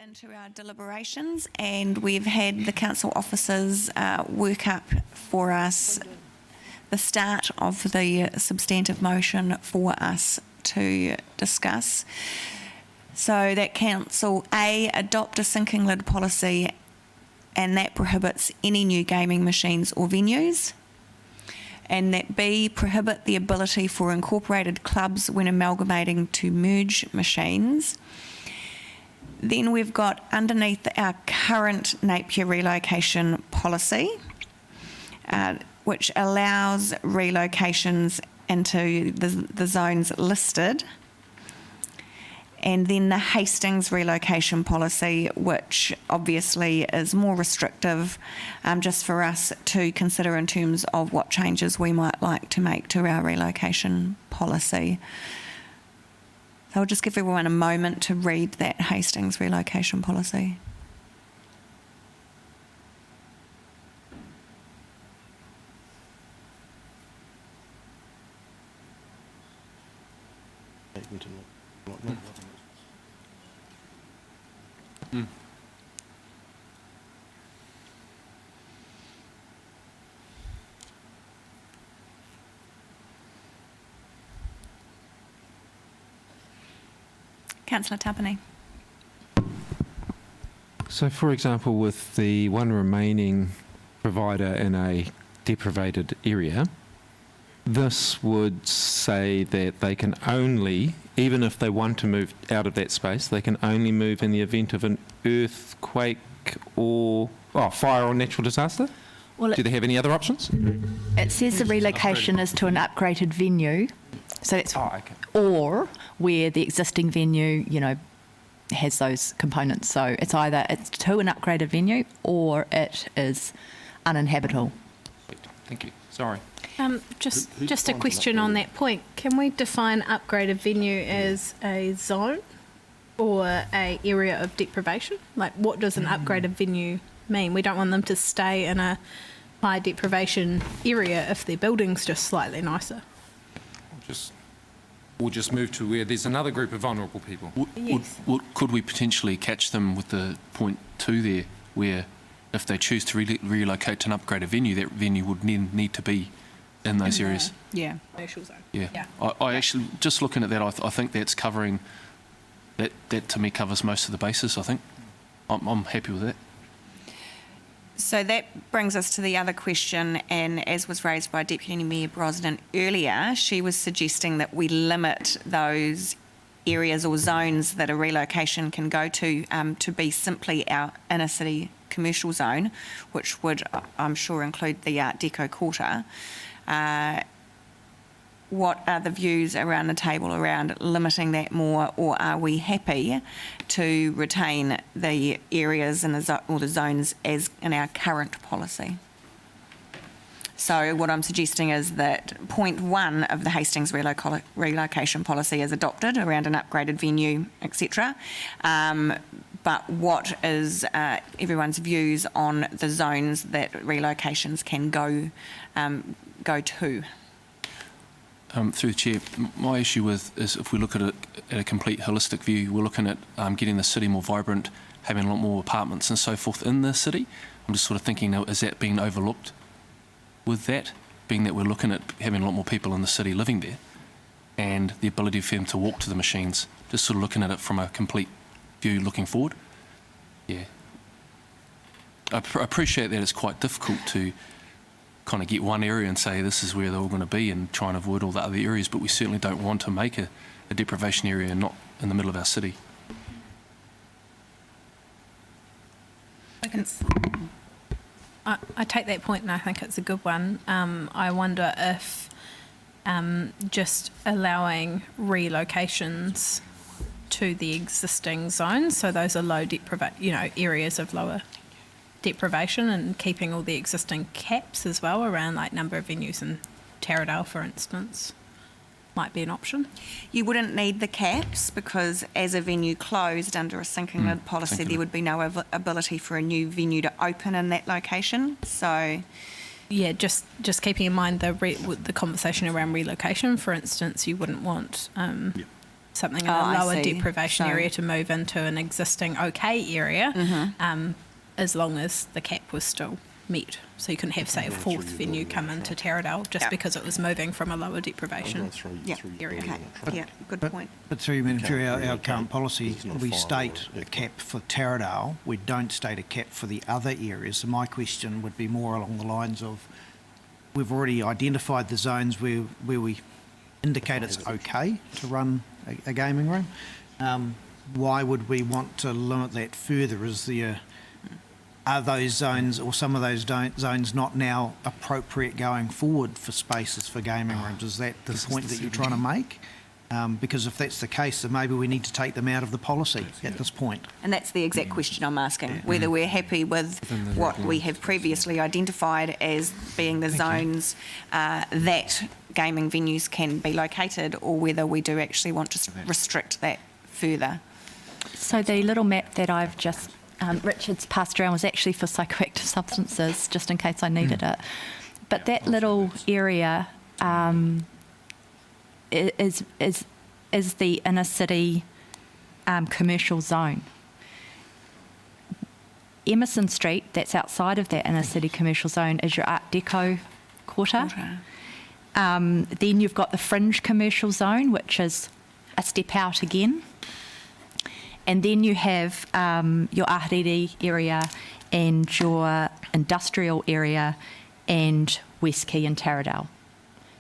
into our deliberations, and we've had the council officers work up for us the start of the substantive motion for us to discuss. So that council A, adopt a sinking lid policy, and that prohibits any new gaming machines or venues. And that B, prohibit the ability for incorporated clubs when amalgamating to merge machines. Then we've got underneath our current Napier relocation policy, which allows relocations into the zones listed. And then the Hastings relocation policy, which obviously is more restrictive, just for us to consider in terms of what changes we might like to make to our relocation policy. So I'll just give everyone a moment to read that Hastings relocation policy. Councillor Tapani. So, for example, with the one remaining provider in a deprivated area, this would say that they can only, even if they want to move out of that space, they can only move in the event of an earthquake or fire or natural disaster? Well, Do they have any other options? it says the relocation is to an upgraded venue, so it's Okay. or where the existing venue, has those components. So it's either it's to an upgraded venue or it is uninhabitable. Thank you. Sorry. Just a question on that point. Can we define upgraded venue as a zone or a area of deprivation? Like, what does an upgraded venue mean? We don't want them to stay in a high deprivation area if their building's just slightly nicer. We'll just move to where there's another group of vulnerable people. Could we potentially catch them with the point 2 there, where if they choose to relocate to an upgraded venue, that venue would need to be in those areas? Yeah. Commercial zone. Yeah. I actually, just looking at that, I think that's covering, that to me covers most of the bases, I think. I'm happy with that. So that brings us to the other question, and as was raised by Deputy Mayor Brosnan earlier, she was suggesting that we limit those areas or zones that a relocation can go to be simply our inner city commercial zone, which would, I'm sure, include the Art Deco Quarter. What are the views around the table around limiting that more, or are we happy to retain the areas and or the zones as in our current policy? So what I'm suggesting is that point 1 of the Hastings relocation policy is adopted around an upgraded venue, etc. But what is everyone's views on the zones that relocations can go to? Through the Chair, my issue is if we look at it at a complete holistic view, we're looking at getting the city more vibrant, having a lot more apartments and so forth in the city. I'm just sort of thinking now, is that being overlooked with that, being that we're looking at having a lot more people in the city living there and the ability for them to walk to the machines, just sort of looking at it from a complete view looking forward? Yeah. I appreciate that it's quite difficult to kind of get one area and say this is where they're all going to be and try and avoid all the other areas, but we certainly don't want to make a deprivation area not in the middle of our city. I take that point and I think it's a good one. I wonder if just allowing relocations to the existing zones, so those are low areas of lower deprivation, and keeping all the existing caps as well around like number of venues in Taradale, for instance, might be an option. You wouldn't need the caps because as a venue closed under a sinking lid policy, sinking there lid. would be no ability for a new venue to open in that location. So Yeah, just keeping in mind the conversation around relocation, for instance, you wouldn't want something in Oh, a I lower see. deprivation So- area to move into an existing okay area, as long as the cap was still met. So you couldn't have, say, a fourth venue come into Taradale just Yeah. because it was moving from a lower deprivation. Yeah, area. okay, yeah, good point. But through you, Madam Chair, our current policy, we state a cap for Taradale. We don't state a cap for the other areas. So my question would be more along the lines of, we've already identified the zones where we indicate it's okay to run a gaming room. Why would we want to limit that further? Are those zones or some of those zones not now appropriate going forward for spaces for gaming rooms? Is that the point that you're trying to make? Because if that's the case, then maybe we need to take them out of the policy at this point. And that's the exact question I'm asking, whether we're happy with what we have previously identified as being the zones that gaming venues can be located, or whether we do actually want to restrict that further. So the little map that I've just, Richard's passed around was actually for psychoactive substances, just in case I needed it. But that little area is the inner city commercial zone. Emerson Street, that's outside of that inner city commercial zone, is your Art Deco quarter. Then you've got the fringe commercial zone, which is a step out again. And then you have your Ahuriri area and your industrial area and West Quay and Taradale.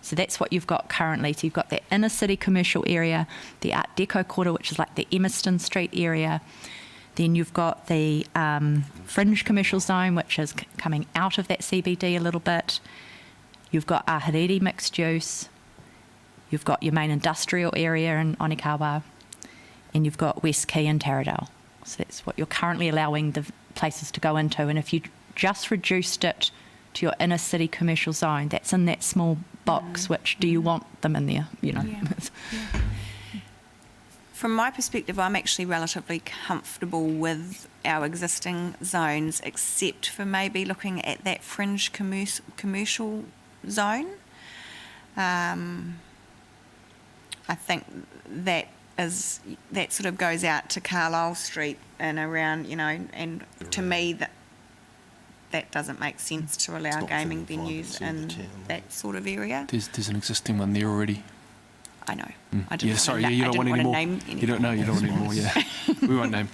So that's what you've got currently. So you've got the inner city commercial area, the Art Deco quarter, which is like the Emerson Street area. Then you've got the fringe commercial zone, which is coming out of that CBD a little bit. You've got Ahuriri mixed use. You've got your main industrial area in Onikawa. And you've got West Quay and Taradale. So that's what you're currently allowing the places to go into. And if you just reduced it to your inner city commercial zone, that's in that small box, which do you want them in there, you know? Yeah. From my perspective, I'm actually relatively comfortable with our existing zones, except for maybe looking at that fringe commercial zone. I think that sort of goes out to Carlisle Street and around, you know, and to me that doesn't make sense to allow gaming venues in that sort of area. There's an existing one there already. I know. I Yeah, didn't sorry, wanna you na- I don't want didn't any more. wanna name You don't know, you don't want any more, yeah. We won't name.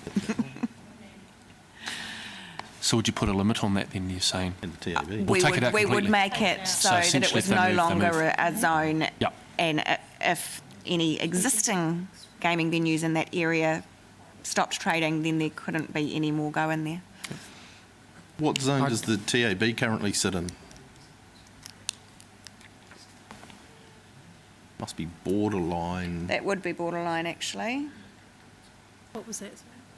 So would you put a limit on that then, you're saying? In the TAB. We'll take it out we would completely. make it so that it essentially was if they no move, they longer move. a zone. Yep. And if any existing gaming venues in that area stopped trading, then there couldn't be any more go in there. What zone does the TAB currently sit in? Must be borderline. That would be borderline, actually. What was that?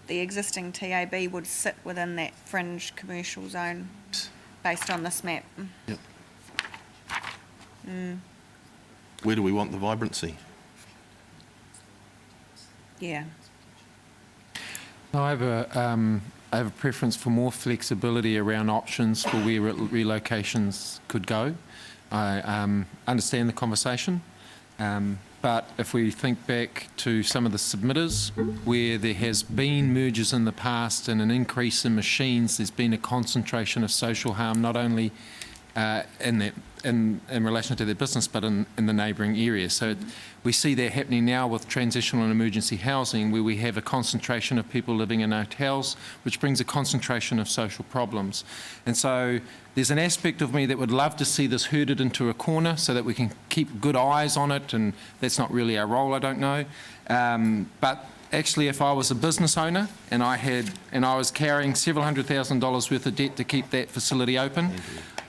The existing TAB would sit within that fringe commercial zone based on this map. Yep. Where do we want the vibrancy? Yeah. I have a preference for more flexibility around options for where relocations could go. I understand the conversation, but if we think back to some of the submitters where there has been mergers in the past and an increase in machines, there's been a concentration of social harm not only in relation to their business, but in the neighbouring area. So we see that happening now with transitional and emergency housing, where we have a concentration of people living in hotels, which brings a concentration of social problems. And so there's an aspect of me that would love to see this herded into a corner so that we can keep good eyes on it, and that's not really our role, I don't know. But actually, if I was a business owner and I was carrying several $100,000 worth of debt to keep that facility open,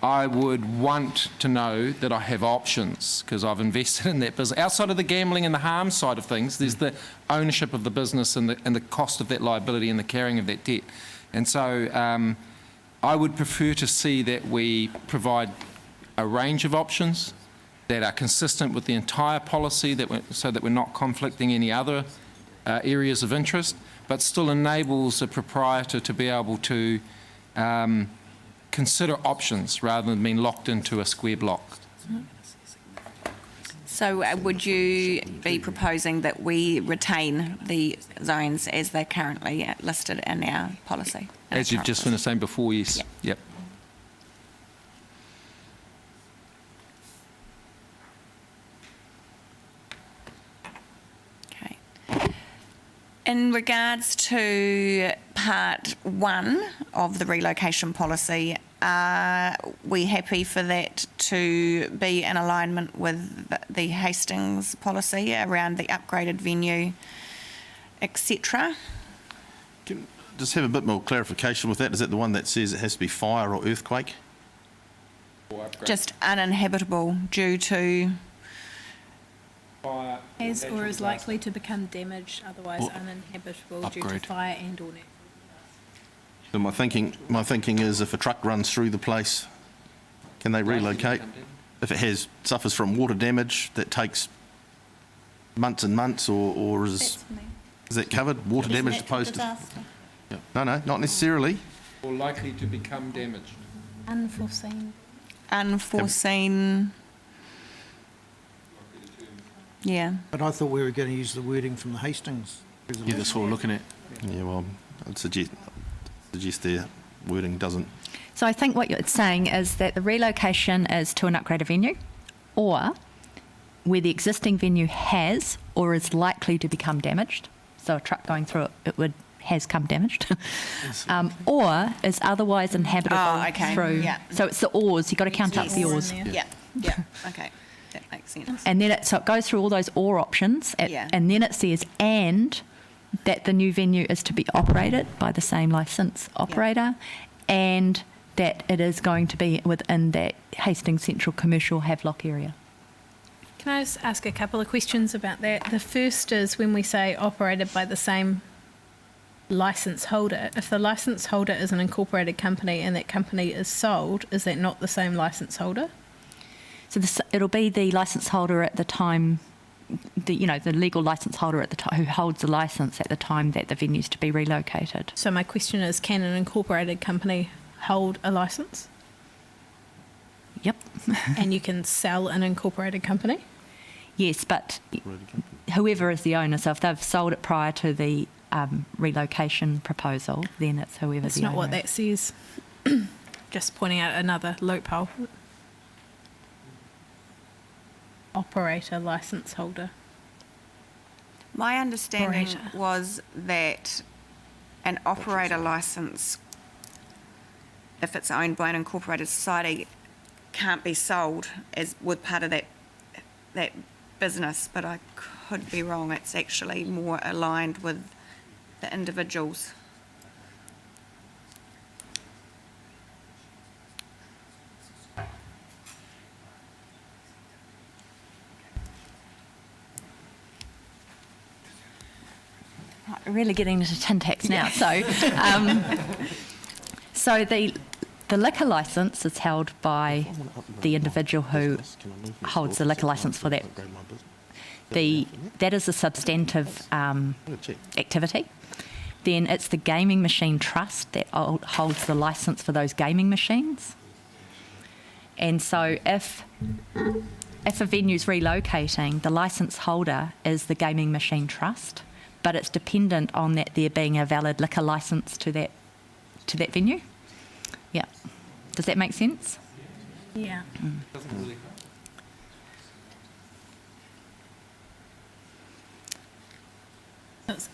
I would want to know that I have options because I've invested in that business. Outside of the gambling and the harm side of things, there's the ownership of the business and the cost of that liability and the carrying of that debt. And so I would prefer to see that we provide a range of options that are consistent with the entire policy, so that we're not conflicting any other areas of interest, but still enables a proprietor to be able to consider options rather than being locked into a square block. So would you be proposing that we retain the zones as they're currently listed in our policy? As you've just finished saying before, yes. Yep. Yep. Okay. In regards to part 1 of the relocation policy, are we happy for that to be in alignment with the Hastings policy around the upgraded venue, etc.? Can just have a bit more clarification with that. Is that the one that says it has to be fire or earthquake? Just uninhabitable due to, As or is likely to become damaged, otherwise Or uninhabitable due upgrade. to fire and or natural. So my thinking is if a truck runs through the place, can they relocate? If it suffers from water damage that takes months and months, or is that covered? Water damage opposed to? No, not necessarily. Or likely to become damaged. Unforeseen. unforeseen. Yeah. But I thought we were going to use the wording from the Hastings Yeah, resolution. that's what we're looking at. Yeah, well, I'd suggest their wording doesn't. So I think what it's saying is that the relocation is to an upgraded venue, or where the existing venue has or is likely to become damaged. So a truck going through it has come damaged, or is otherwise inhabitable Oh, okay. through. Yeah. So it's the ors. You've got to count up the Or in ors. there. Yeah. Okay. That makes sense. And then so it goes through all those or options, Yeah. and then it says and that the new venue is to be operated by the same licence operator, and that it is going to be within that Hastings Central Commercial Havelock area. Can I just ask a couple of questions about that? The first is when we say operated by the same licence holder, if the licence holder is an incorporated company and that company is sold, is that not the same licence holder? So it'll be the licence holder at the time, the legal licence holder at the time, who holds the licence at the time that the venue's to be relocated. So my question is, can an incorporated company hold a licence? Yep. And you can sell an incorporated company? Yes, but whoever is the owner, so if they've sold it prior to the relocation proposal, then it's whoever That's the not owner what is. that says. Just pointing out another loophole. Operator licence holder. My understanding Operator. was that an operator licence, if it's owned by an incorporated society, can't be sold as with part of that business, but I could be wrong. It's actually more aligned with the individuals. Right, we're really getting into tin tax now. So the liquor licence is held by the individual who holds the liquor licence for that. That is a substantive activity. Then it's the gaming machine trust that holds the licence for those gaming machines. And so if a venue's relocating, the licence holder is the gaming machine trust, but it's dependent on that there being a valid liquor licence to that venue. Yeah. Does that make sense? Yeah.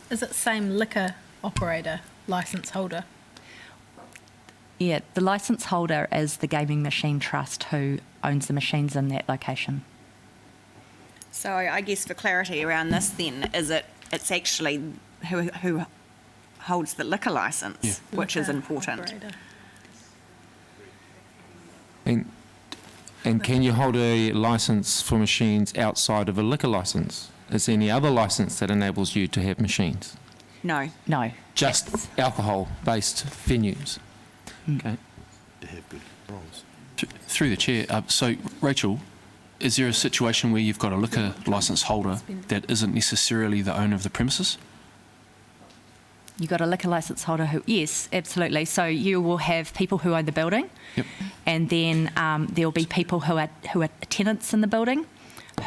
Is it same liquor operator licence holder? Yeah, the licence holder is the gaming machine trust who owns the machines in that location. So I guess for clarity around this then, it's actually who holds the liquor licence, which is Liquor important. operator. And can you hold a licence for machines outside of a liquor licence? Is there any other licence that enables you to have machines? No. No. Just alcohol-based venues? Okay. To have good controls. Through the chair, so Rachel, is there a situation where you've got a liquor licence holder that isn't necessarily the owner of the premises? You've got a liquor licence holder who, yes, absolutely. So you will have people who own the building, Yep. and then there'll be people who are tenants in the building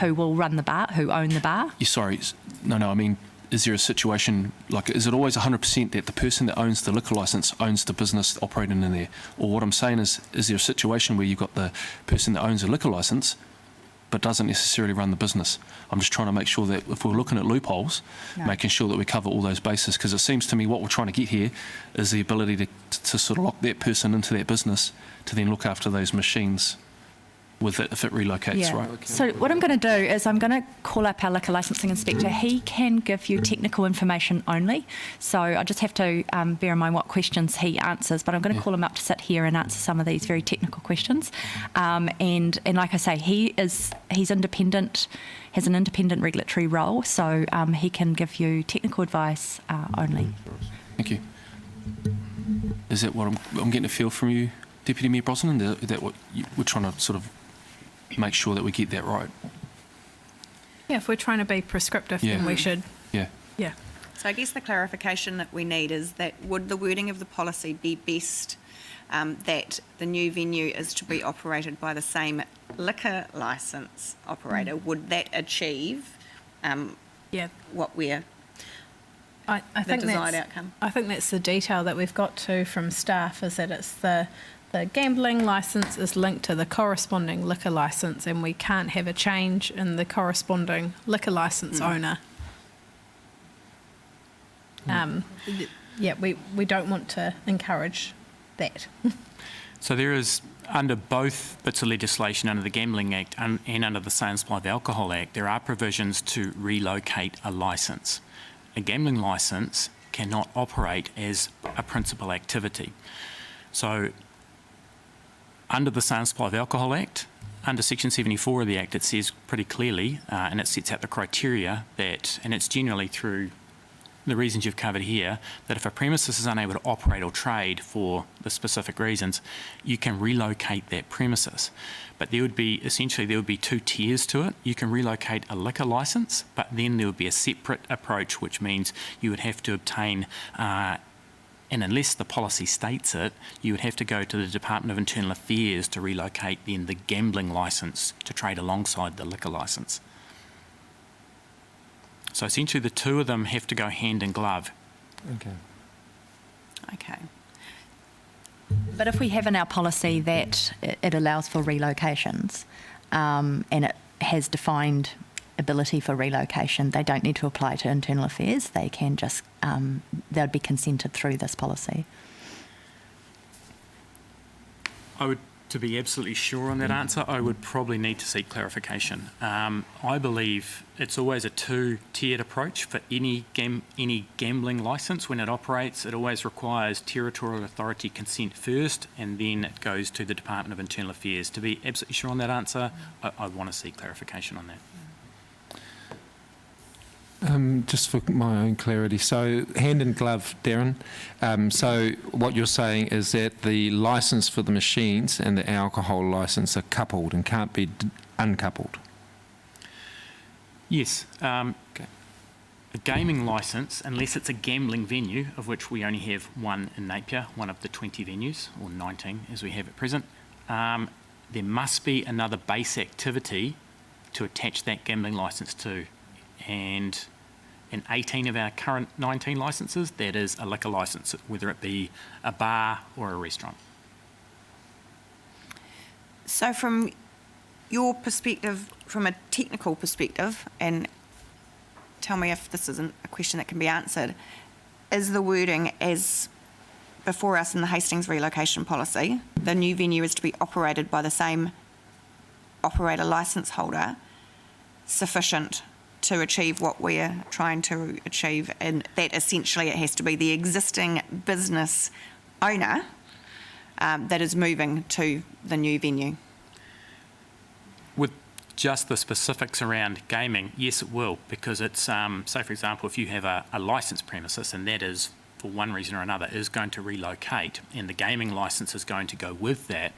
who will run the bar, who own the bar. Sorry, no, I mean, is there a situation, like, is it always 100% that the person that owns the liquor licence owns the business operating in there? Or what I'm saying is there a situation where you've got the person that owns a liquor licence but doesn't necessarily run the business? I'm just trying to make sure that if we're looking at loopholes, making sure that we cover all those bases, because it seems to me what we're trying to get here is the ability to sort of lock that person into that business to then look after those machines with it if it relocates, right? So what I'm going to do is I'm going to call up our liquor licensing inspector. He can give you technical information only. So I just have to bear in mind what questions he answers. But I'm going to call him up to sit here and answer some of these very technical questions. And like I say, he's independent, has an independent regulatory role. So he can give you technical advice only. Thank you. Is that what I'm getting a feel from you, Deputy Mayor Brosnan? Is that what we're trying to sort of make sure that we get that right? Yeah, if we're trying to be prescriptive, Yeah. then we should. Yeah. Yeah. So I guess the clarification that we need is that would the wording of the policy be best that the new venue is to be operated by the same liquor licence operator? Would that achieve Yeah. what we're I think desired that's, outcome? I think that's the detail that we've got to from staff, is that it's the gambling licence is linked to the corresponding liquor licence, and we can't have a change in the corresponding liquor licence owner. Yeah, we don't want to encourage that. So there is, under both bits of legislation, under the Gambling Act and under the Sale and Supply of Alcohol Act, there are provisions to relocate a licence. A gambling licence cannot operate as a principal activity. So under the Sale and Supply of Alcohol Act, under Section 74 of the Act, it says pretty clearly, and it sets out the criteria that, and it's generally through the reasons you've covered here, that if a premises is unable to operate or trade for the specific reasons, you can relocate that premises. But there would be, essentially, there would be two tiers to it. You can relocate a liquor licence, but then there would be a separate approach, which means you would have to obtain, and unless the policy states it, you would have to go to the Department of Internal Affairs to relocate then the gambling licence to trade alongside the liquor licence. So essentially the two of them have to go hand in glove. Okay. But if we have in our policy that it allows for relocations and it has defined ability for relocation, they don't need to apply to internal affairs. They can just, they'll be consented through this policy. To be absolutely sure on that answer, I would probably need to seek clarification. I believe it's always a two-tiered approach for any gambling licence. When it operates, it always requires territorial authority consent first, and then it goes to the Department of Internal Affairs. To be absolutely sure on that answer, I want to seek clarification on that. Just for my own clarity, so hand in glove, Darren. So what you're saying is that the licence for the machines and the alcohol licence are coupled and can't be uncoupled? Yes. A gaming licence, unless it's a gambling venue, of which we only have one in Napier, one of the 20 venues, or 19 as we have at present, there must be another base activity to attach that gambling licence to. And in 18 of our current 19 licences, that is a liquor licence, whether it be a bar or a restaurant. So from your perspective, from a technical perspective, and tell me if this isn't a question that can be answered, is the wording as before us in the Hastings relocation policy, the new venue is to be operated by the same operator licence holder, sufficient to achieve what we're trying to achieve, and that essentially it has to be the existing business owner that is moving to the new venue? With just the specifics around gaming, yes, it will, because it's, say for example, if you have a licensed premises and that is, for one reason or another, is going to relocate and the gaming licence is going to go with that,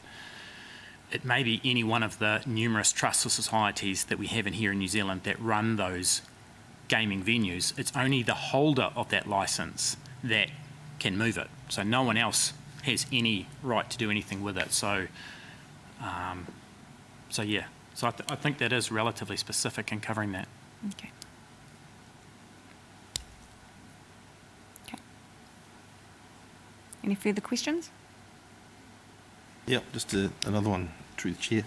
it may be any one of the numerous trusts or societies that we have in here in New Zealand that run those gaming venues. It's only the holder of that licence that can move it. So no one else has any right to do anything with it. So, So I think that is relatively specific in covering that. Okay. Okay. Any further questions? Yep, just another one, through the chair.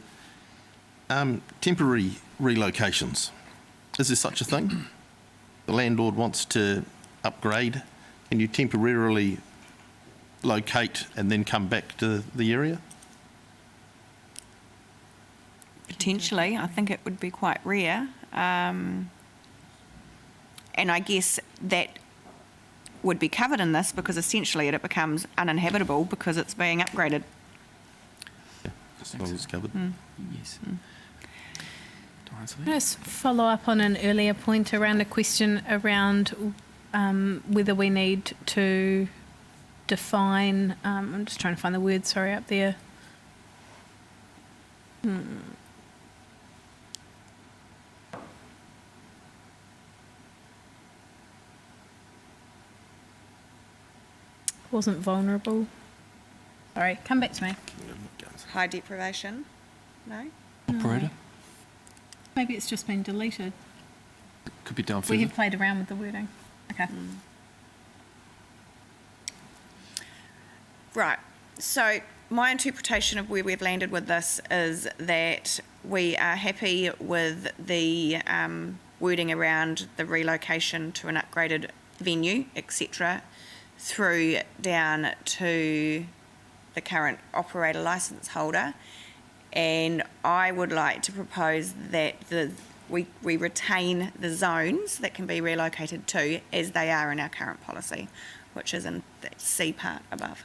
Temporary relocations. Is there such a thing? The landlord wants to upgrade. Can you temporarily locate and then come back to the area? Potentially, I think it would be quite rare. And I guess that would be covered in this because essentially it becomes uninhabitable because it's being upgraded. As long as it's covered. Yes. Do I answer Can that? I just follow up on an earlier point around a question around whether we need to define, I'm just trying to find the word, sorry, up there. Wasn't vulnerable. Sorry, come back to me. High deprivation? No? Operator? Maybe it's just been deleted. Could be down We further. have played around with the wording. Okay. Right. So my interpretation of where we've landed with this is that we are happy with the wording around the relocation to an upgraded venue, etc., through down to the current operator licence holder. And I would like to propose that we retain the zones that can be relocated to as they are in our current policy, which is in the C part above.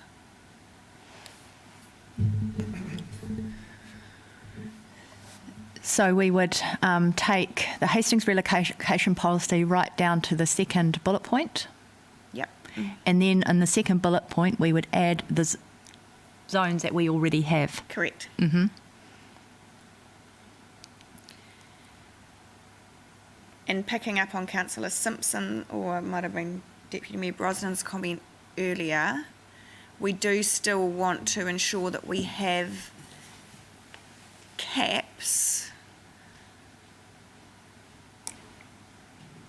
So we would take the Hastings relocation policy right down to the second bullet point. Yep. And then in the second bullet point, we would add the zones that we already have. Correct. And picking up on Councillor Simpson, or it might have been Deputy Mayor Brosnan's comment earlier, we do still want to ensure that we have caps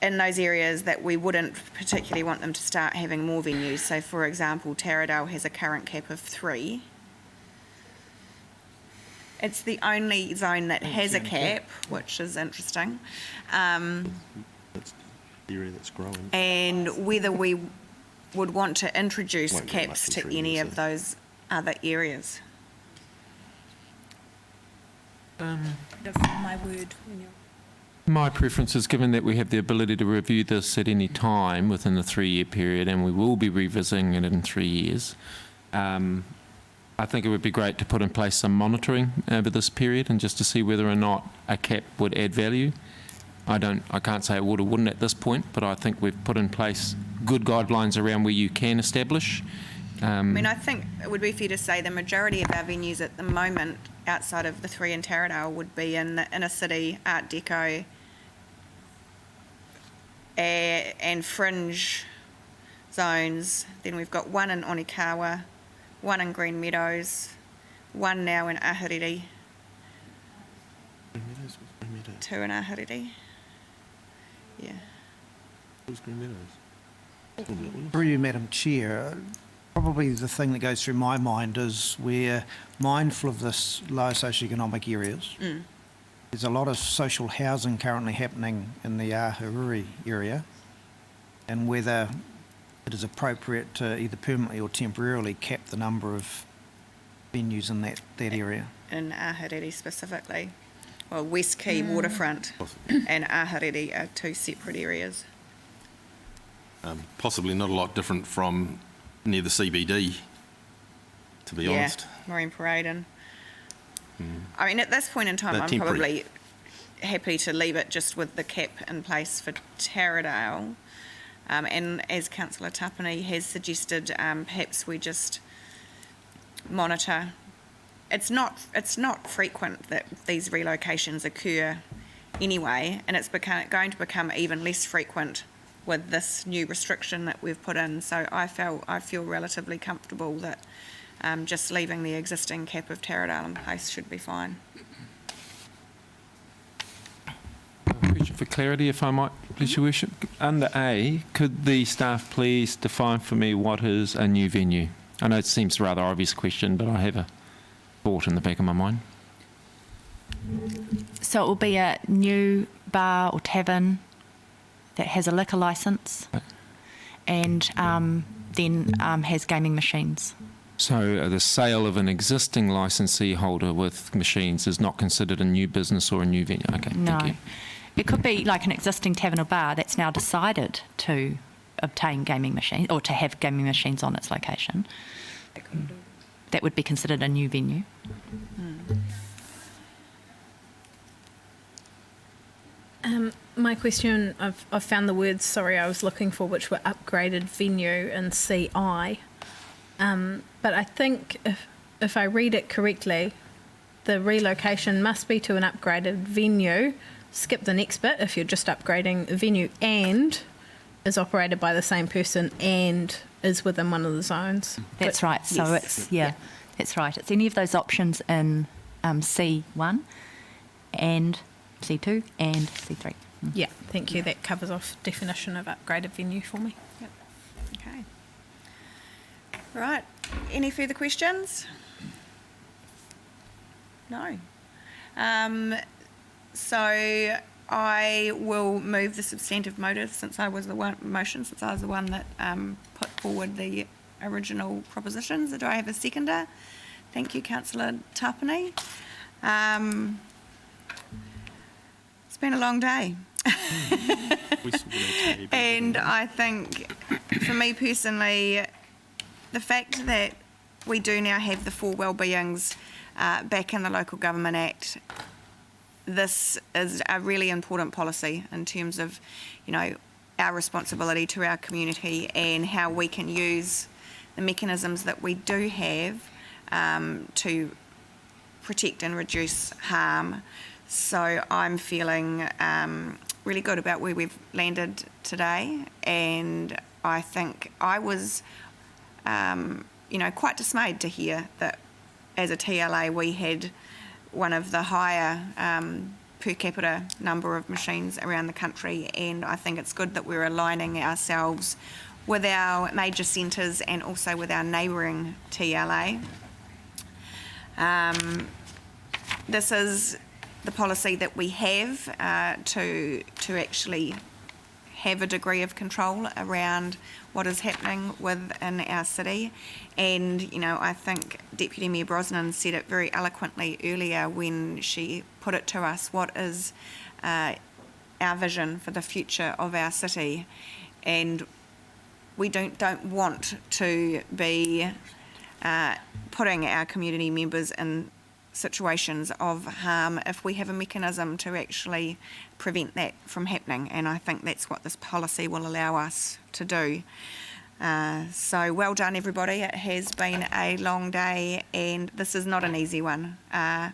in those areas that we wouldn't particularly want them to start having more venues. So, for example, Taradale has a current cap of 3. It's the only zone that has a cap, which is interesting. That's the area that's growing. And whether we would want to introduce Won't get caps much in to 3 any years, of those other areas. My word. My preference is, given that we have the ability to review this at any time within the 3-year period, and we will be revisiting it in 3 years, I think it would be great to put in place some monitoring over this period and just to see whether or not a cap would add value. I can't say it would or wouldn't at this point, but I think we've put in place good guidelines around where you can establish. I mean, I think it would be fair to say the majority of our venues at the moment, outside of the 3 in Taradale, would be in the inner city, Art Deco, and fringe zones. Then we've got 1 in Onikawa, 1 in Green Meadows, 1 now in Ahuriri, 2 in Ahuriri. Yeah. Through you, Madam Chair, probably the thing that goes through my mind is we're mindful of this low socioeconomic areas. There's a lot of social housing currently happening in the Ahuriri area, and whether it is appropriate to either permanently or temporarily cap the number of venues in that area. In Ahuriri specifically. Well, West Quay waterfront and Ahuriri are 2 separate areas. Possibly not a lot different from near the CBD, to be honest. Marine Parade. And I mean, at this point in time, No, I'm temporary. probably happy to leave it just with the cap in place for Taradale. And as Councillor Tapani has suggested, perhaps we just monitor. It's not frequent that these relocations occur anyway, and it's going to become even less frequent with this new restriction that we've put in. So I feel relatively comfortable that just leaving the existing cap of Taradale in place should be fine. for clarity, if I might, please, Your Worship. Under A, could the staff please define for me what is a new venue? I know it seems a rather obvious question, but I have a thought in the back of my mind. So it will be a new bar or tavern that has a liquor licence and then has gaming machines. So the sale of an existing licensee holder with machines is not considered a new business or a new venue? Okay, No. thank you. It could be like an existing tavern or bar that's now decided to obtain gaming machines or to have gaming machines on its location. That would be considered a new venue. My question, I've found the words, sorry, I was looking for, which were upgraded venue and CI. But I think if I read it correctly, the relocation must be to an upgraded venue. Skip the next bit if you're just upgrading a venue and is operated by the same person and is within one of the zones. That's right. So yes. it's, yeah, that's right. It's any of those options in C1 and C2 and C3. Yeah, thank you. That covers off definition of upgraded venue for me. Yep. Okay. Right. Any further questions? No. So I will move the substantive motion since I was the one that put forward the original propositions. Do I have a seconder? Thank you, Councillor Tapani. It's been a long day. And I think, for me personally, the fact that we do now have the 4 wellbeings back in the Local Government Act, this is a really important policy in terms of, you know, our responsibility to our community and how we can use the mechanisms that we do have to protect and reduce harm. So I'm feeling really good about where we've landed today, and I think I was, quite dismayed to hear that as a TLA we had one of the higher per capita number of machines around the country, and I think it's good that we're aligning ourselves with our major centres and also with our neighbouring TLA. This is the policy that we have to actually have a degree of control around what is happening within our city. And, you know, I think Deputy Mayor Brosnan said it very eloquently earlier when she put it to us, what is our vision for the future of our city. And we don't want to be putting our community members in situations of harm if we have a mechanism to actually prevent that from happening, and I think that's what this policy will allow us to do. So well done everybody. It has been a long day and this is not an easy one. I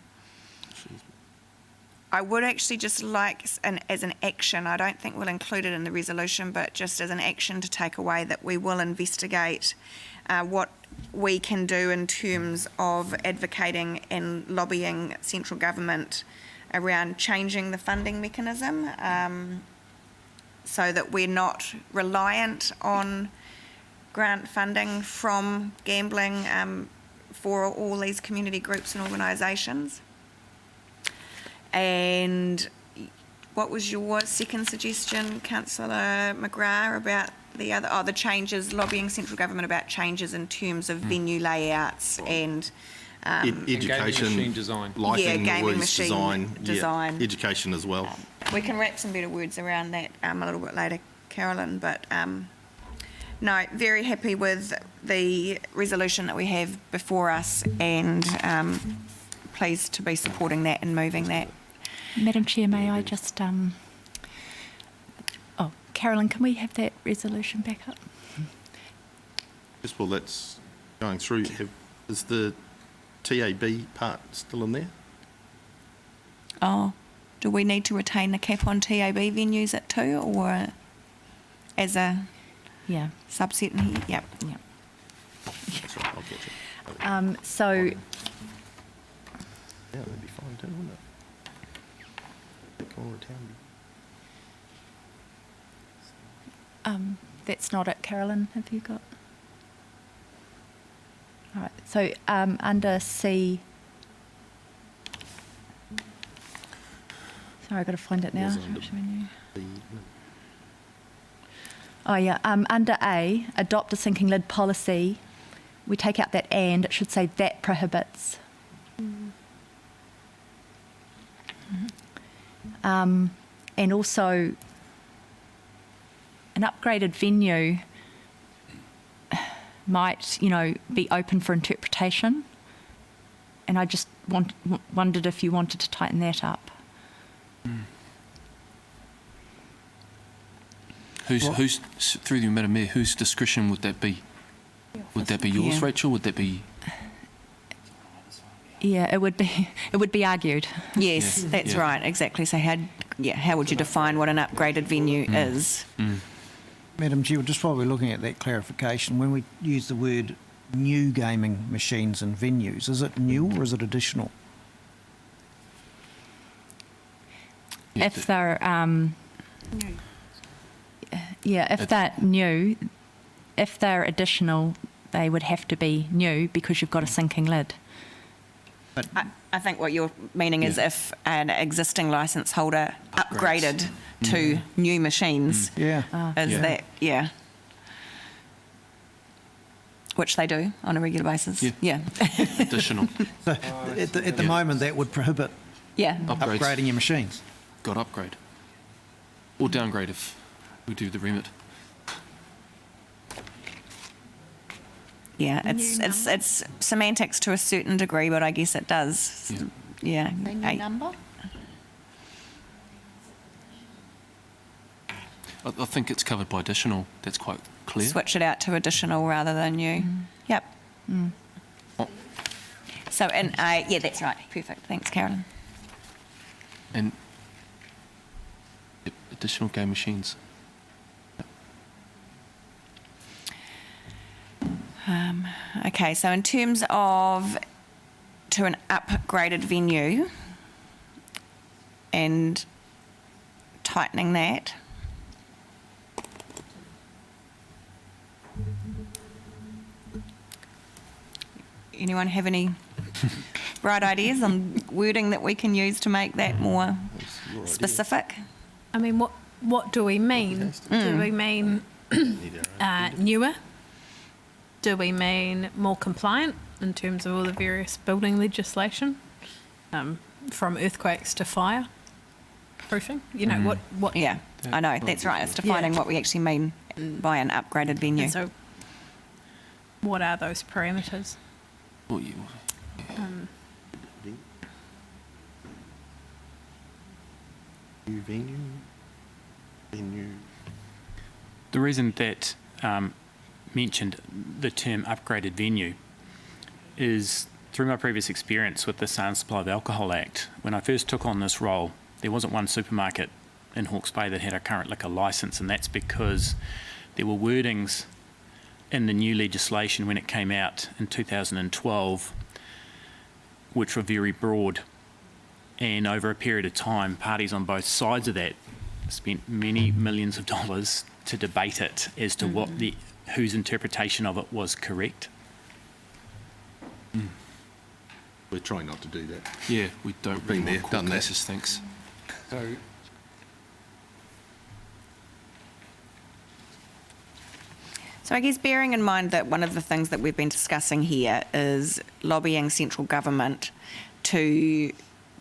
would actually just like, as an action, I don't think we'll include it in the resolution, but just as an action to take away that we will investigate what we can do in terms of advocating and lobbying central government around changing the funding mechanism so that we're not reliant on grant funding from gambling for all these community groups and organisations. And what was your second suggestion, Councillor McGrath, about the changes, lobbying central government about changes in terms of venue layouts and education, gaming machine design. Lighting, gaming noise, machine design. Yeah, education as well. We can wrap some better words around that a little bit later, Carolyn, but no, very happy with the resolution that we have before us and pleased to be supporting that and moving that. Madam Chair, may I just... Carolyn, can we have that resolution back up? Just while that's going through, is the TAB part still in there? Oh, do we need to retain the cap on TAB venues at 2 or as a Yeah. subset in here? Yep. Yeah. That's right, I'll catch it. So, Yeah, that'd be fine too, wouldn't it? Big corner of town. That's not it, Carolyn. Have you got? All right. So under C. Sorry, I've got to find it now. Oh yeah. Under A, adopt a sinking lid policy. We take out that and. It should say that prohibits. And also, an upgraded venue might, be open for interpretation. And I just wondered if you wanted to tighten that up. Who's through the Madam Mayor? Whose discretion would that be? Would that be yours, Yeah. Rachel? Would that be? Yeah, it would be. It would be argued. Yes, Yeah. that's Yeah. right, exactly. So how would you define what an upgraded venue is? Madam Chair, just while we're looking at that clarification, when we use the word new gaming machines and venues, is it new or is it additional? Yeah, If they're, if they're new, if they're additional, they would have to be new because you've got a sinking lid. I think what you're meaning is Yeah. if an existing licence holder upgraded to new machines, Yeah. is Yeah. that, which they do on a regular basis. Yeah. Additional. So at the Yeah. moment, that would prohibit Yeah. Upgrades. upgrading your machines. Got upgrade. Or downgrade if we do the remit. Yeah, it's semantics to a certain degree, but I guess it does. Yeah. Menu number? I think it's covered by additional. That's quite clear. Switch it out to additional rather than new. Yep. Oh, So, yeah, that's right. Perfect. Thanks, Carolyn. and yep, additional game machines. Okay, so in terms of to an upgraded venue and tightening that. Anyone have any bright ideas on wording that we can use to make that more specific? I mean, what do we mean? Do we mean newer? Do we mean more compliant in terms of all the various building legislation, from earthquakes to fire proofing? What? Yeah, I know, that's right. It's defining Yeah. what we actually mean by an upgraded venue. And so, what are those parameters? Well, you, New venue. Venue. The reason that mentioned the term upgraded venue is through my previous experience with the Sale and Supply of Alcohol Act. When I first took on this role, there wasn't one supermarket in Hawke's Bay that had a current liquor licence, and that's because there were wordings in the new legislation when it came out in 2012 which were very broad. And over a period of time, parties on both sides of that spent many millions of dollars to debate it as to what whose interpretation of it was correct. We're trying not to do that. yeah, we don't Been really there, want done court that. cases, thanks. So I guess bearing in mind that one of the things that we've been discussing here is lobbying central government to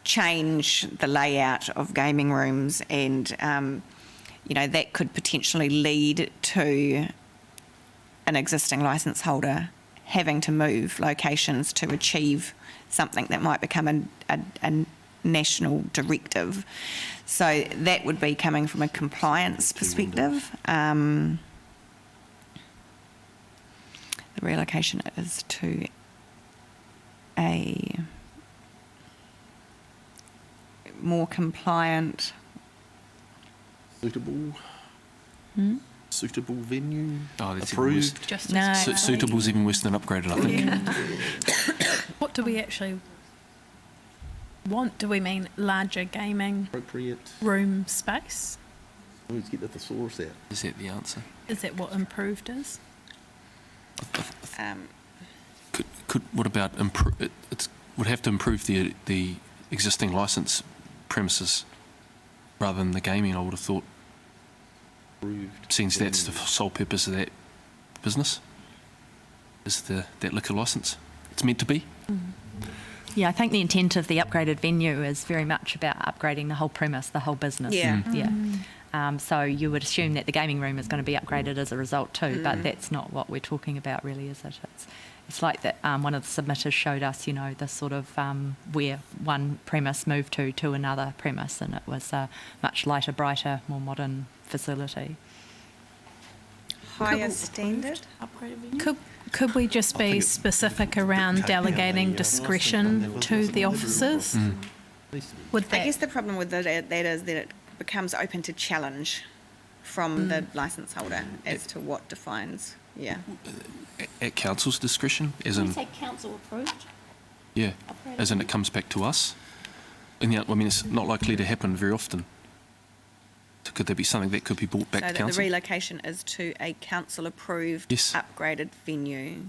change the layout of gaming rooms, and that could potentially lead to an existing licence holder having to move locations to achieve something that might become a national directive. So that would be coming from a compliance perspective. The relocation is to a more compliant. Suitable. Suitable venue. Oh, that's even worse. Approved. Just No. Suitable's even worse than upgraded, I think. what do we actually want? Do we mean larger gaming Appropriate. room space? Let's get the thesaurus out. Is that the answer? Is that what improved is? What about it would have to improve the existing licence premises rather than the gaming, I would have thought, since that's the sole purpose of that business, is that liquor licence. It's meant to be. Yeah, I think the intent of the upgraded venue is very much about upgrading the whole premise, the whole business. Yeah. Yeah. So you would assume that the gaming room is going to be upgraded as a result too, but that's not what we're talking about really, is it? It's like that one of the submitters showed us, you know, the sort of where one premise moved to another premise, and it was a much lighter, brighter, more modern facility. Higher standard? Could we just be specific around delegating discretion to the officers? Would I that, guess the problem with that is that it becomes open to challenge from the licence holder as to what defines, yeah. At council's discretion, as Can in, you say council approved? yeah, as in it comes back to us. And I mean, it's not likely to happen very often. So could there be something that could be brought back So to that council? the relocation is to a council-approved Yes. upgraded venue.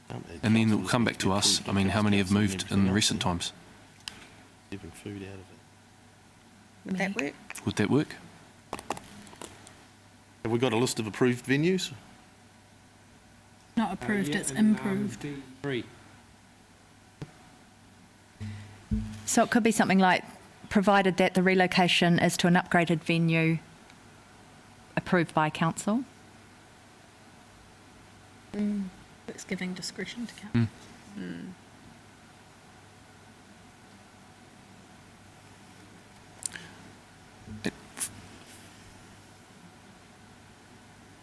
And then it'll come back to us. I mean, how many have moved in recent times? Even food out of it. Would that work? Would that work? Have we got a list of approved venues? not approved, it's improved? So it could be something like, provided that the relocation is to an upgraded venue approved by council. It's giving discretion to council.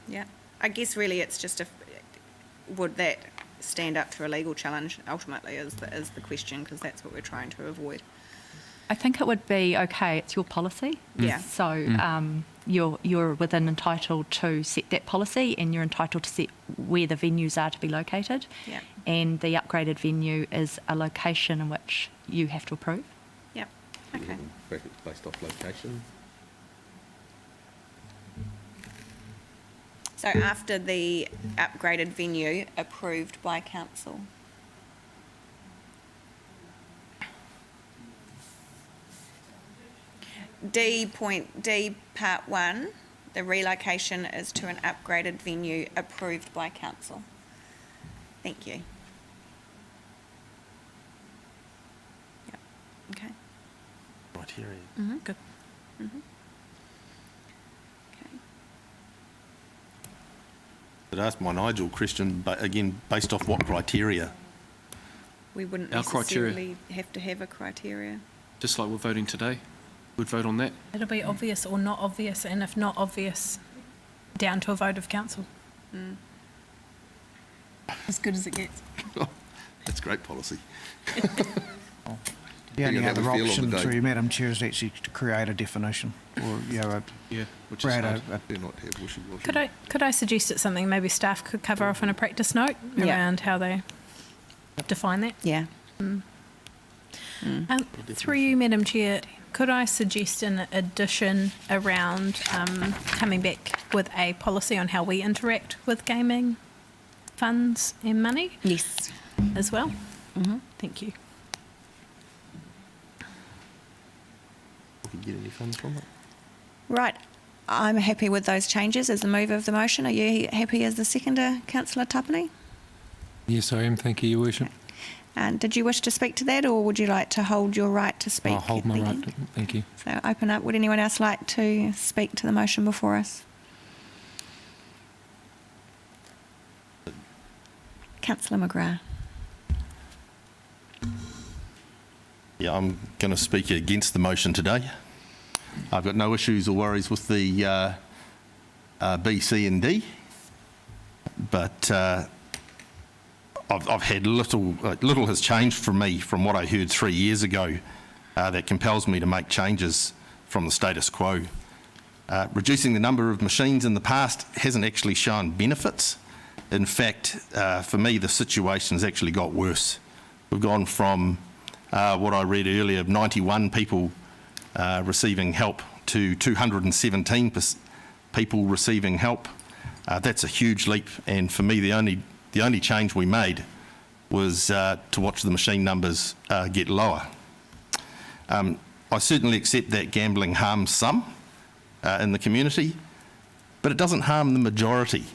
Yeah. I guess really it's just would that stand up to a legal challenge ultimately is the question, because that's what we're trying to avoid. I think it would be okay, it's your policy. Yeah. So you're within entitled to set that policy, and you're entitled to set where the venues are to be located. Yeah. And the upgraded venue is a location in which you have to approve. Yep. Okay. Based off location. So after the upgraded venue approved by council. D part 1, the relocation is to an upgraded venue approved by council. Thank you. Yep. Okay. Criteria. Good. Okay. But ask my Nigel question, but again, based off what criteria? We wouldn't Our criteria. necessarily have to have a criteria. Just like we're voting today. We'd vote on that. It'll be obvious or not obvious, and if not obvious, down to a vote of council. As good as it gets. That's great policy. The only You're gonna have other a feel of option the day. through Madam Chair is actually to create a definition, or, you know, Yeah, which create is hard. Do not have wishy-washy. Could I suggest it's something maybe staff could cover off in a practice note Yeah. around how they define that? Yeah. Through you, Madam Chair, could I suggest an addition around coming back with a policy on how we interact with gaming funds and money Yes. as well? Thank you. We can get any funds from it. Right. I'm happy with those changes as the move of the motion. Are you happy as the seconder, Councillor Tapani? Yes, I am. Thank you, Your Worship. And did you wish to speak to that, or would you like to hold your right to speak? I'll hold my at the right. end? Thank you. So open up. Would anyone else like to speak to the motion before us? Councillor McGrath. Yeah, I'm going to speak against the motion today. I've got no issues or worries with the B, C and D, but I've had little has changed for me from what I heard 3 years ago that compels me to make changes from the status quo. Reducing the number of machines in the past hasn't actually shown benefits. In fact, for me, the situation has actually got worse. We've gone from what I read earlier of 91 people receiving help to 217 people receiving help. That's a huge leap, and for me, the only change we made was to watch the machine numbers get lower. I certainly accept that gambling harms some in the community, but it doesn't harm the majority,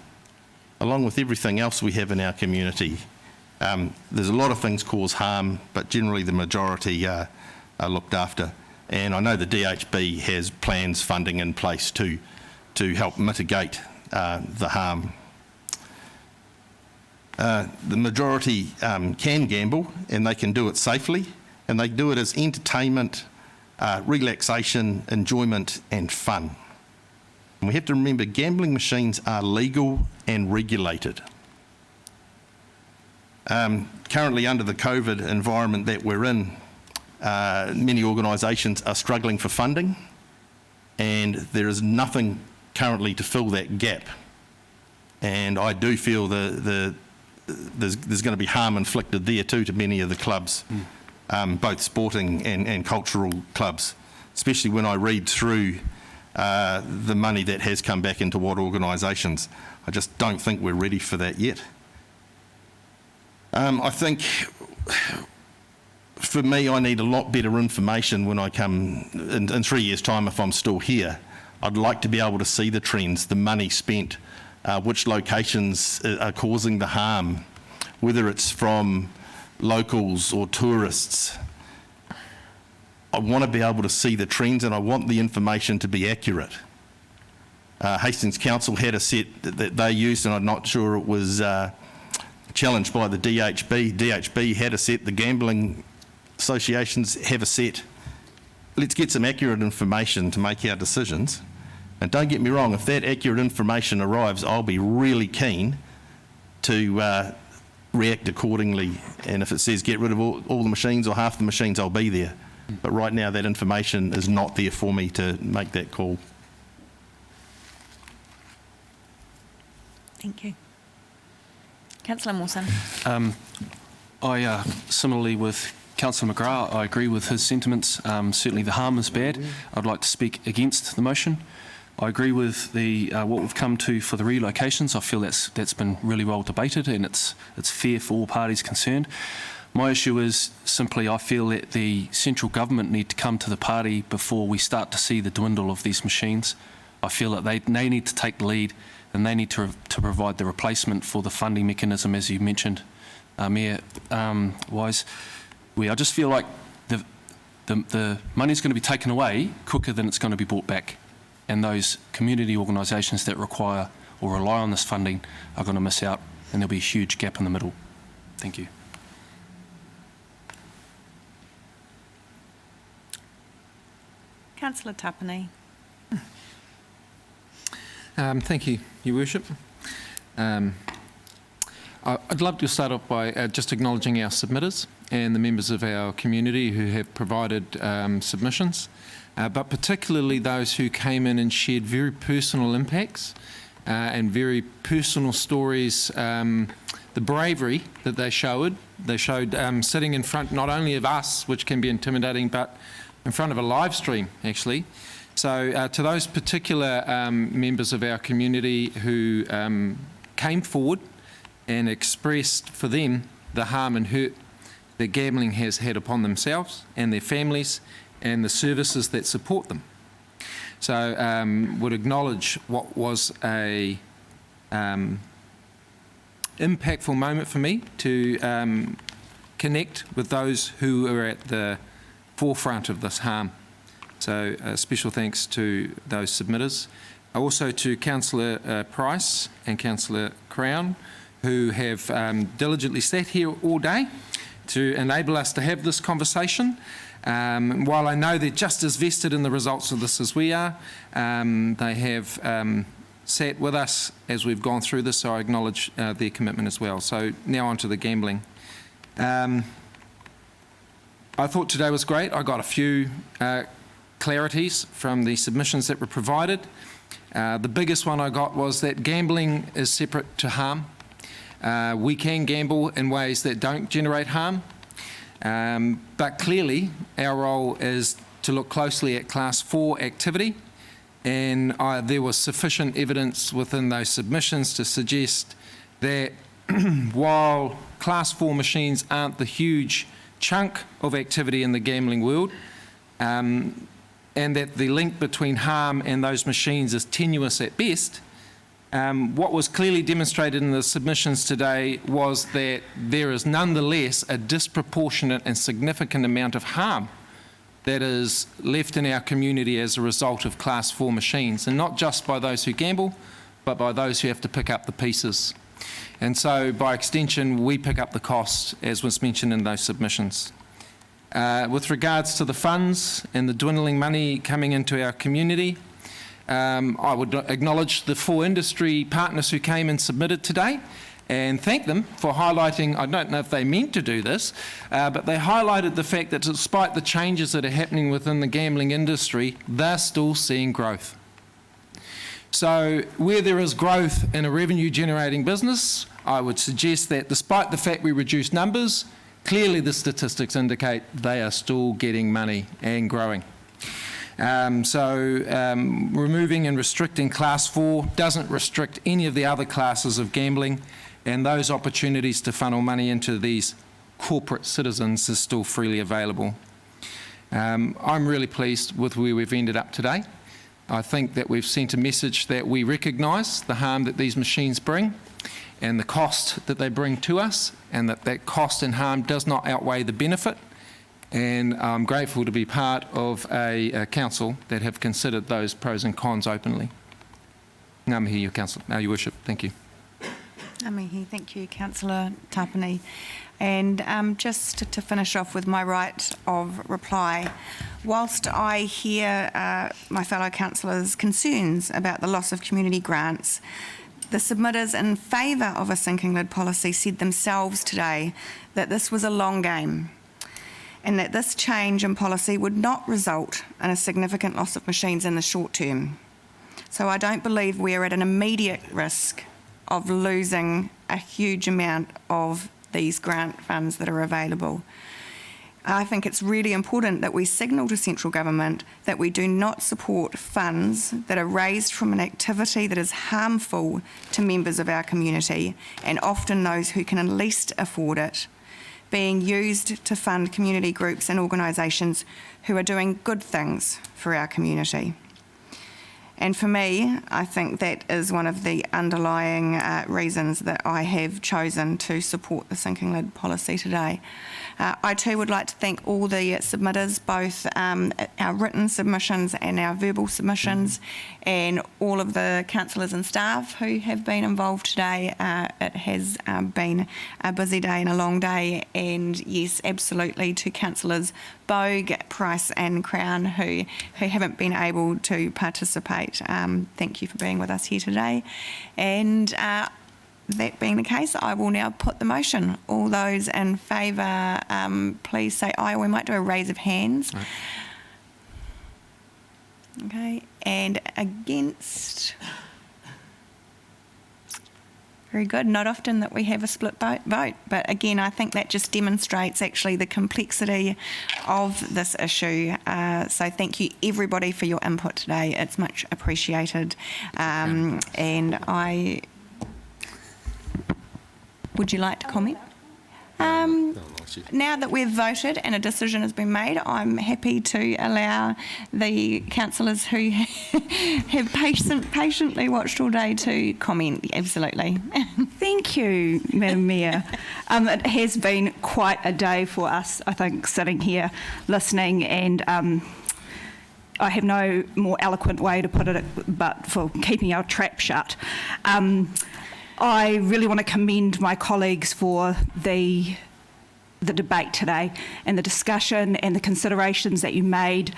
along with everything else we have in our community. There's a lot of things cause harm, but generally the majority are looked after. And I know the DHB has plans, funding in place to help mitigate the harm. The majority can gamble, and they can do it safely, and they do it as entertainment, relaxation, enjoyment and fun. And we have to remember gambling machines are legal and regulated. Currently, under the COVID environment that we're in, many organisations are struggling for funding, and there is nothing currently to fill that gap. And I do feel there's going to be harm inflicted there too to many of the clubs, both sporting and cultural clubs, especially when I read through the money that has come back into what organisations. I just don't think we're ready for that yet. I think, for me, I need a lot better information when I come in 3 years' time if I'm still here. I'd like to be able to see the trends, the money spent, which locations are causing the harm, whether it's from locals or tourists. I want to be able to see the trends, and I want the information to be accurate. Hastings Council had a set that they used, and I'm not sure it was challenged by the DHB. DHB had a set, the gambling associations have a set. Let's get some accurate information to make our decisions. And don't get me wrong, if that accurate information arrives, I'll be really keen to react accordingly. And if it says get rid of all the machines or half the machines, I'll be there. But right now, that information is not there for me to make that call. Thank you. Councillor Mawson. I, similarly with Councillor McGrath, I agree with his sentiments. Certainly the harm is bad. I'd like to speak against the motion. I agree with what we've come to for the relocations. I feel that's been really well debated, and it's fair for all parties concerned. My issue is simply I feel that the central government need to come to the party before we start to see the dwindle of these machines. I feel that they need to take the lead, and they need to provide the replacement for the funding mechanism, as you mentioned, Mayor Wise. I just feel like the money is going to be taken away quicker than it's going to be brought back, and those community organisations that require or rely on this funding are going to miss out, and there'll be a huge gap in the middle. Thank you. Councillor Tapani. Thank you, Your Worship. I'd love to start off by just acknowledging our submitters and the members of our community who have provided submissions, but particularly those who came in and shared very personal impacts and very personal stories. The bravery that they showed sitting in front not only of us, which can be intimidating, but in front of a live stream, actually. So to those particular members of our community who came forward and expressed for them the harm and hurt that gambling has had upon themselves and their families and the services that support them. So would acknowledge what was a impactful moment for me to connect with those who are at the forefront of this harm. So special thanks to those submitters. Also to Councillor Price and Councillor Crown, who have diligently sat here all day to enable us to have this conversation. While I know they're just as vested in the results of this as we are, they have sat with us as we've gone through this, so I acknowledge their commitment as well. So now on to the gambling. I thought today was great. I got a few clarities from the submissions that were provided. The biggest one I got was that gambling is separate to harm. We can gamble in ways that don't generate harm, but clearly our role is to look closely at Class 4 activity, and there was sufficient evidence within those submissions to suggest that while Class 4 machines aren't the huge chunk of activity in the gambling world, and that the link between harm and those machines is tenuous at best, what was clearly demonstrated in the submissions today was that there is nonetheless a disproportionate and significant amount of harm that is left in our community as a result of Class 4 machines, and not just by those who gamble, but by those who have to pick up the pieces. And so, by extension, we pick up the cost, as was mentioned in those submissions. With regards to the funds and the dwindling money coming into our community, I would acknowledge the 4 industry partners who came and submitted today and thank them for highlighting, I don't know if they meant to do this, but they highlighted the fact that despite the changes that are happening within the gambling industry, they're still seeing growth. So where there is growth in a revenue generating business, I would suggest that despite the fact we reduce numbers, clearly the statistics indicate they are still getting money and growing. Removing and restricting Class 4 doesn't restrict any of the other classes of gambling, and those opportunities to funnel money into these corporate citizens is still freely available. I'm really pleased with where we've ended up today. I think that we've sent a message that we recognise the harm that these machines bring and the cost that they bring to us, and that cost and harm does not outweigh the benefit. And I'm grateful to be part of a council that have considered those pros and cons openly. Ngā mihi, Your Worship. Thank you. Ngā mihi. Thank you, Councillor Tapani. And just to finish off with my right of reply, whilst I hear my fellow councillors' concerns about the loss of community grants, the submitters in favour of a sinking lid policy said themselves today that this was a long game, and that this change in policy would not result in a significant loss of machines in the short term. So I don't believe we're at an immediate risk of losing a huge amount of these grant funds that are available. I think it's really important that we signal to central government that we do not support funds that are raised from an activity that is harmful to members of our community, and often those who can least afford it, being used to fund community groups and organisations who are doing good things for our community. And for me, I think that is one of the underlying reasons that I have chosen to support the sinking lid policy today. I too would like to thank all the submitters, both our written submissions and our verbal submissions, and all of the councillors and staff who have been involved today. It has been a busy day and a long day, and yes, absolutely to councillors Bogue, Price and Crown who haven't been able to participate. Thank you for being with us here today. And that being the case, I will now put the motion. All those in favour, please say aye. We might do a raise of hands. Right. Okay, and against? Very good. Not often that we have a split vote, but again, I think that just demonstrates actually the complexity of this issue. So thank you everybody for your input today. It's much appreciated. And would you like to comment? Now that we've voted and a decision has been made, I'm happy to allow the councillors who have patiently watched all day to comment. Absolutely. Thank you, Madam Mayor. It has been quite a day for us, I think, sitting here listening, and I have no more eloquent way to put it but for keeping our trap shut. I really want to commend my colleagues for the debate today and the discussion and the considerations that you made.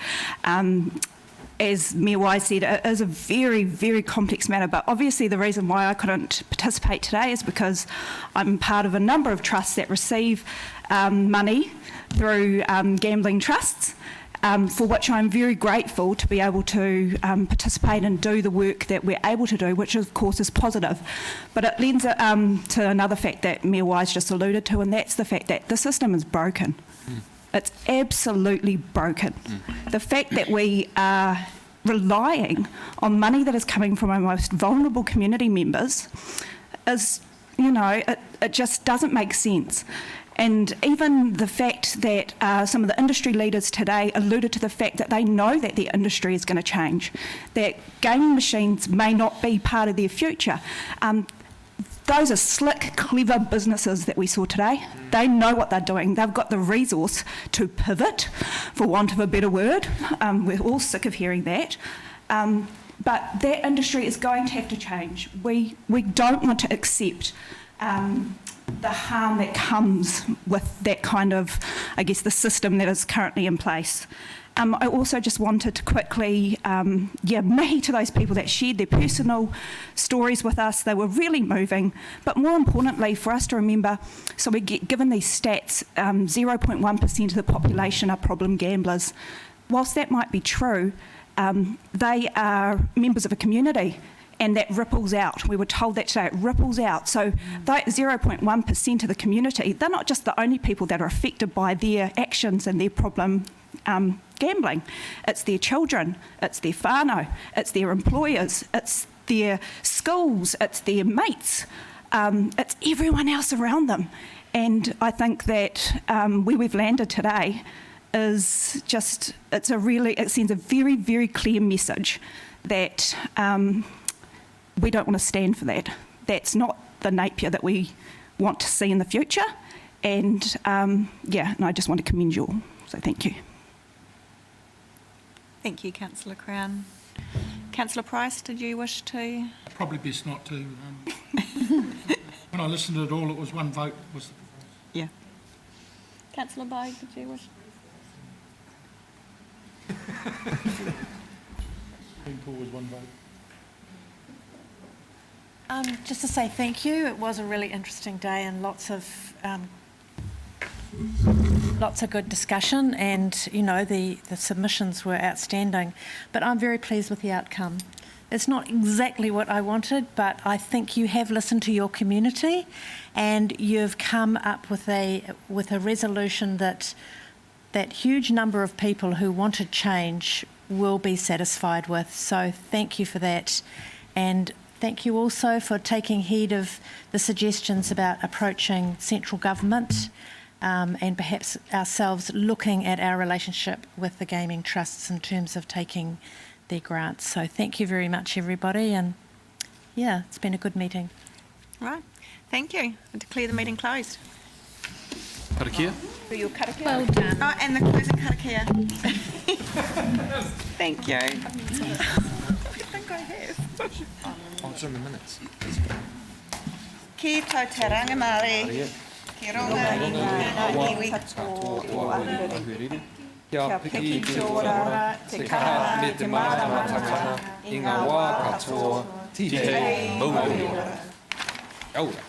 As Mayor Wise said, it is a very, very complex matter, but obviously the reason why I couldn't participate today is because I'm part of a number of trusts that receive money through gambling trusts, for which I'm very grateful to be able to participate and do the work that we're able to do, which of course is positive. But it lends to another fact that Mayor Wise just alluded to, and that's the fact that the system is broken. It's absolutely broken. The fact that we are relying on money that is coming from our most vulnerable community members is, it just doesn't make sense. And even the fact that some of the industry leaders today alluded to the fact that they know that their industry is going to change, that gaming machines may not be part of their future. Those are slick, clever businesses that we saw today. They know what they're doing. They've got the resource to pivot, for want of a better word. We're all sick of hearing that. But that industry is going to have to change. We don't want to accept the harm that comes with that kind of, the system that is currently in place. I also just wanted to quickly, mahi to those people that shared their personal stories with us. They were really moving. But more importantly, for us to remember, so we get given these stats, 0.1% of the population are problem gamblers. Whilst that might be true, they are members of a community. And that ripples out. We were told that today, it ripples out. So that 0.1% of the community, they're not just the only people that are affected by their actions and their problem gambling. It's their children, it's their whānau, it's their employers, it's their schools, it's their mates, it's everyone else around them. And I think that where we've landed today is just, it sends a very, very clear message that we don't want to stand for that. That's not the Napier that we want to see in the future. And and I just want to commend you all. So thank you. Thank you, Councillor Crown. Councillor Price, did you wish to? Probably best not to. When I listened to it all, it was one vote. Yeah. Councillor Bogue, did you wish? Was one vote. Just to say thank you. It was a really interesting day and lots of good discussion, and the submissions were outstanding. But I'm very pleased with the outcome. It's not exactly what I wanted, but I think you have listened to your community, and you've come up with a resolution that huge number of people who wanted change will be satisfied with. So thank you for that, and thank you also for taking heed of the suggestions about approaching central government and perhaps ourselves looking at our relationship with the gaming trusts in terms of taking their grants. So thank you very much, everybody, and it's been a good meeting. Right. Thank you. I declare the meeting closed. Karakia? For your karakia. Well done. Oh, and the closing karakia. Thank you. I think I have. Oh, it's in the minutes. Ki tau te rangamare. Ki ronga i ngā iwi. Kia piki te ora, te kaha me te mātamatanga, i ngā wā katoa, titei maua. Aura.